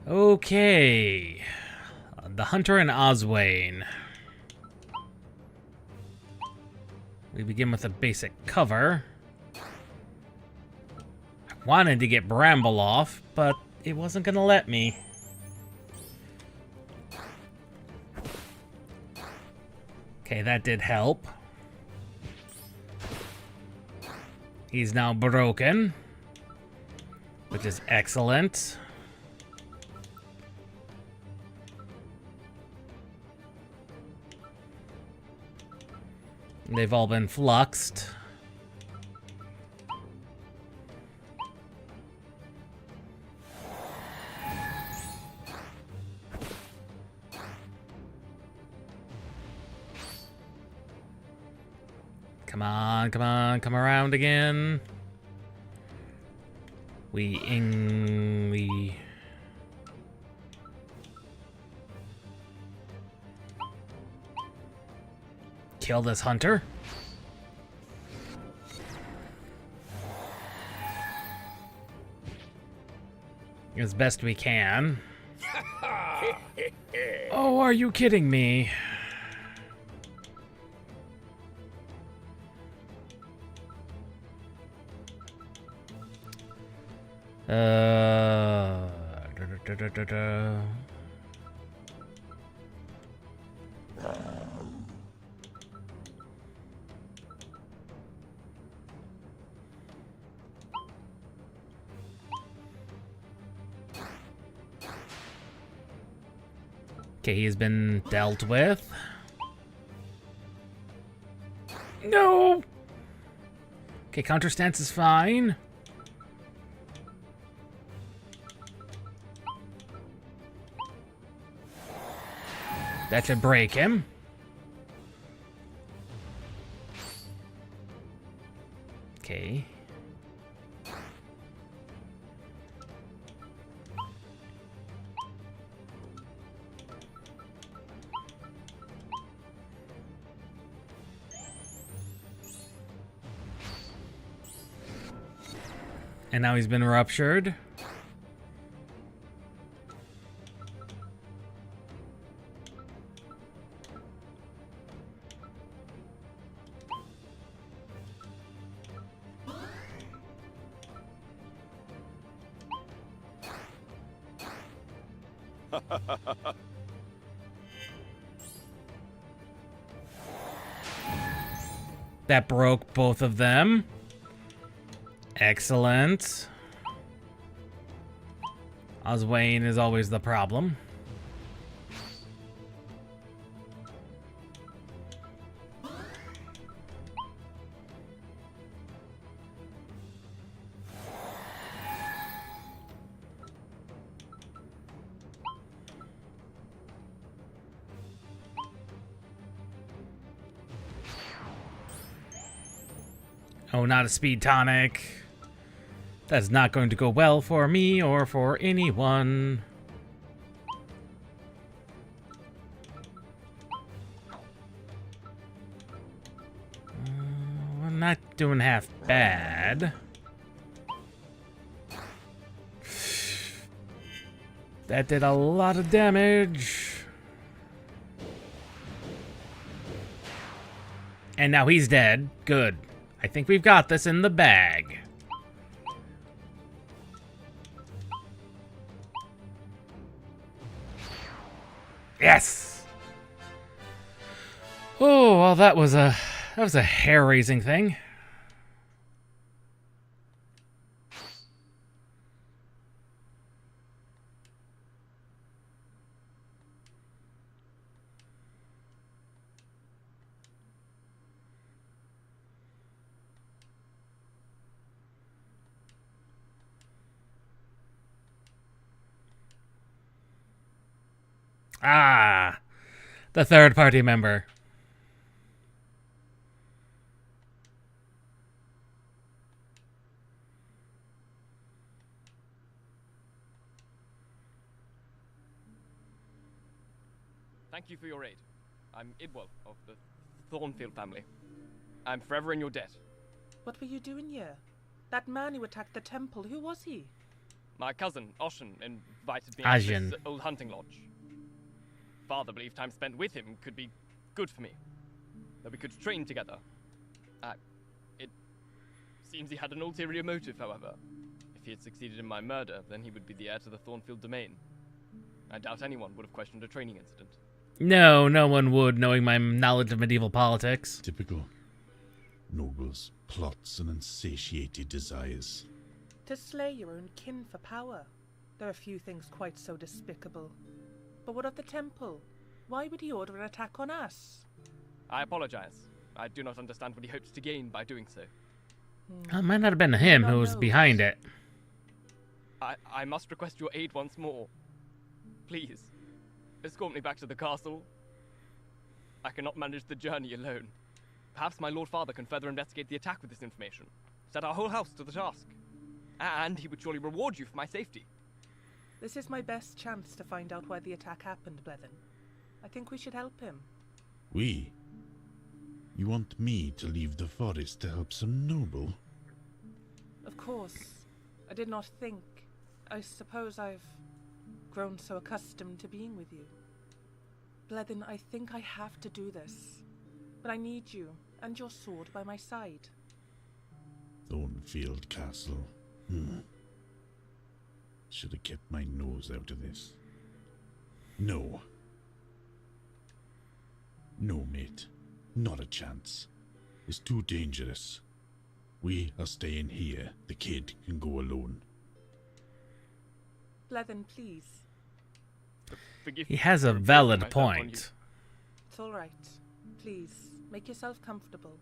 Okay. The Hunter and Oswayne. We begin with a basic cover. I wanted to get Bramble off, but it wasn't gonna let me. Okay, that did help. He's now broken, which is excellent. They've all been fluxed. Come on, come on, come around again. We kill this hunter. As best we can. Oh, are you kidding me? Da, da, da, da, da. Okay, he's been dealt with. No! Okay, counter stance is fine. That should break him. Okay. And now he's been ruptured. That broke both of them. Excellent. Oswayne is always the problem. Oh, not a speed tonic. That's not going to go well for me or for anyone. We're not doing half bad. That did a lot of damage. And now he's dead. Good. I think we've got this in the bag. Yes. Oh, well, that was a hair-raising thing. Ah, the third party member. Thank you for your aid. I'm Idwal of the Thornfield family. I'm forever in your debt. What were you doing here? That man who attacked the temple, who was he? My cousin, Oshin, invited me Ajin. to this old hunting lodge. Father believed time spent with him could be good for me. That we could train together. It seems he had an ulterior motive, however. If he had succeeded in my murder, then he would be the heir to the Thornfield domain. I doubt anyone would have questioned a training incident. No, no one would, knowing my knowledge of medieval politics. Typical. Nobles, plots, and insatiated desires. To slay your own kin for power. There are few things quite so despicable. But what of the temple? Why would he order an attack on us? I apologize. I do not understand what he hopes to gain by doing so. It might not have been him who was behind it. I must request your aid once more. Please, escort me back to the castle. I cannot manage the journey alone. Perhaps my Lord Father can further investigate the attack with this information. Set our whole house to the task. And he would surely reward you for my safety. This is my best chance to find out why the attack happened, Blethen. I think we should help him. We? You want me to leave the forest to help some noble? Of course. I did not think. I suppose I've grown so accustomed to being with you. Blethen, I think I have to do this. But I need you and your sword by my side. Thornfield Castle. Should have kept my nose out of this. No. No, mate. Not a chance. It's too dangerous. We are staying here. The kid can go alone. Blethen, please. Forgive He me has for a imposing valid myself on you. point. It's all right. Please, make yourself comfortable.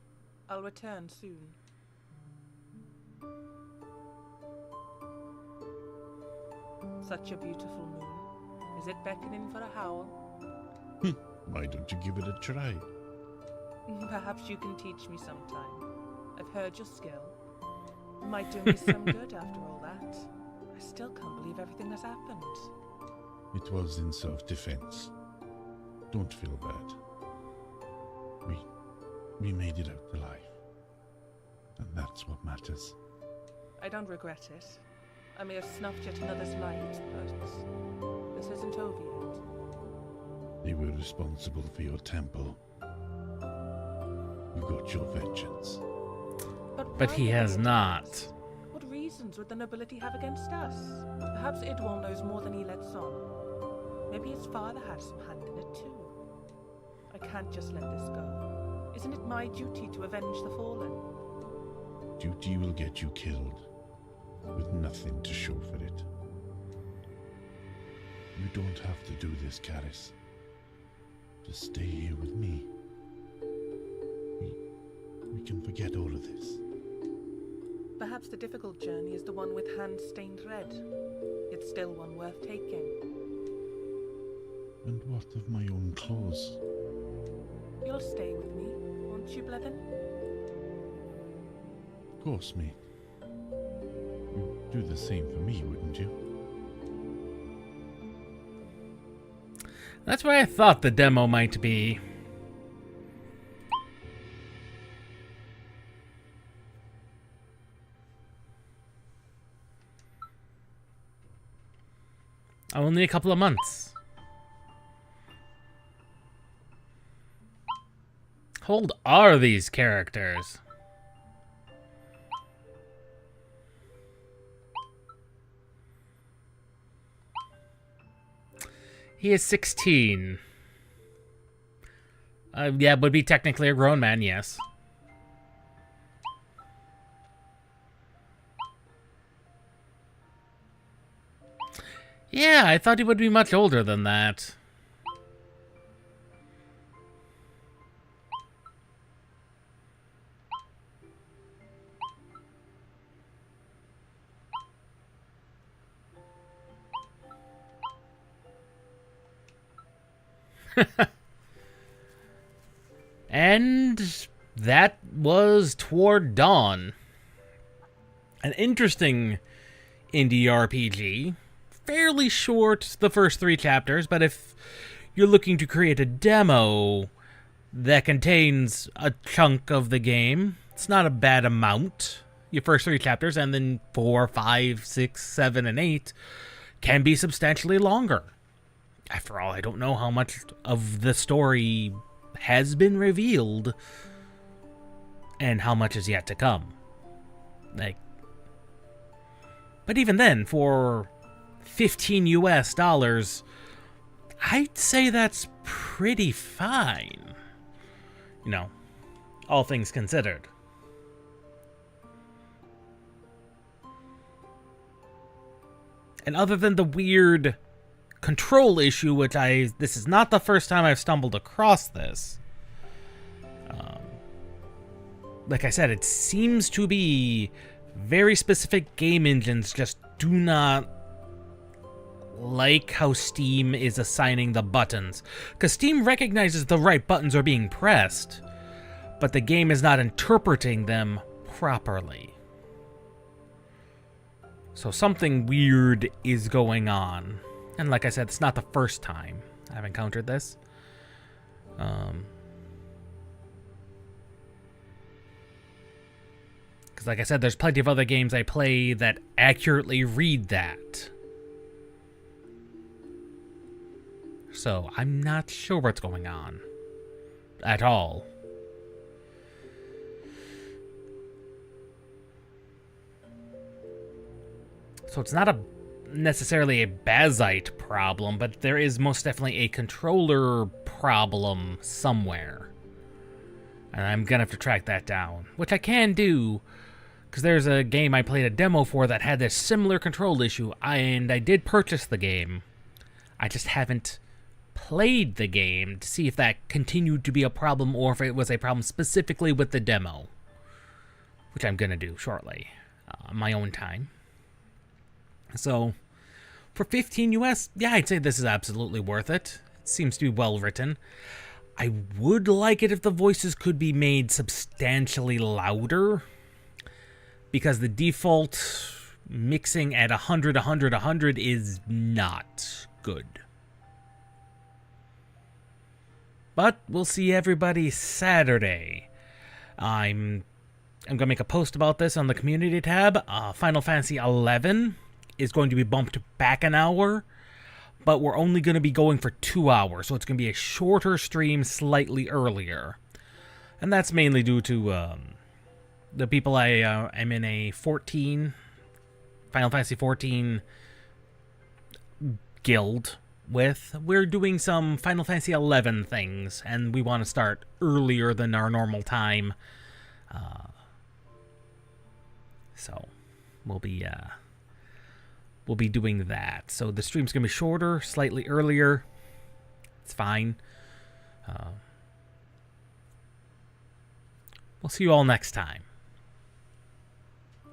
I'll return soon. Such a beautiful moon. Is it beckoning for a howl? Why don't you give it a try? Perhaps you can teach me sometime. I've heard your skill. It might do me some good after all that. I still can't believe everything has happened. It was in self-defense. Don't feel bad. We made it out alive. And that's what matters. I don't regret it. I may have snuffed yet another's light, but this isn't over yet. They were responsible for your temple. You got your vengeance. But why he has against not. us? What reasons would the nobility have against us? Perhaps Idwal knows more than he lets on. Maybe his father had some hand in it too. I can't just let this go. Isn't it my duty to avenge the fallen? Duty will get you killed, with nothing to show for it. You don't have to do this, Karis. Just stay here with me. We can forget all of this. Perhaps the difficult journey is the one with hands stained red. It's still one worth taking. And what of my own claws? You'll stay with me, won't you, Blevin? Of course, mate. You'd do the same for me, wouldn't you? That's where I thought the demo might be. Only a couple of months. How old are these characters? He is 16. Yeah, would be technically a grown man, yes. Yeah, I thought he would be much older than that. And that was Toward Dawn. An interesting indie RPG. Fairly short, the first 3 chapters, but if you're looking to create a demo that contains a chunk of the game, it's not a bad amount. Your first 3 chapters, and then 4, 5, 6, 7, and 8 can be substantially longer. After all, I don't know how much of the story has been revealed and how much is yet to come. But even then, for $15 US, I'd say that's pretty fine. You know, all things considered. And other than the weird control issue, which this is not the first time I've stumbled across this. Like I said, it seems to be very specific game engines just do not like how Steam is assigning the buttons. Because Steam recognizes the right buttons are being pressed, but the game is not interpreting them properly. So something weird is going on. And like I said, it's not the first time I've encountered this. Because like I said, there's plenty of other games I play that accurately read that. So I'm not sure what's going on at all. So it's not necessarily a Bazite problem, but there is most definitely a controller problem somewhere. And I'm gonna have to track that down, which I can do, because there's a game I played a demo for that had this similar control issue, and I did purchase the game. I just haven't played the game to see if that continued to be a problem or if it was a problem specifically with the demo, which I'm gonna do shortly, on my own time. So, for $15 US, yeah, I'd say this is absolutely worth it. It seems to be well written. I would like it if the voices could be made substantially louder, because the default mixing at 100, 100, 100 is not good. But we'll see everybody Saturday. I'm I'm going to make a post about this on the community tab. Final Fantasy 11 is going to be bumped back an hour, but we're only going to be going for 2 hours, so it's going to be a shorter stream slightly earlier. And that's mainly due to the people I'm in a Final Fantasy 14 guild with. We're doing some Final Fantasy 11 things, and we want to start earlier than our normal time. So we'll be doing that. So the stream's gonna be shorter, slightly earlier. It's fine. We'll see you all next time.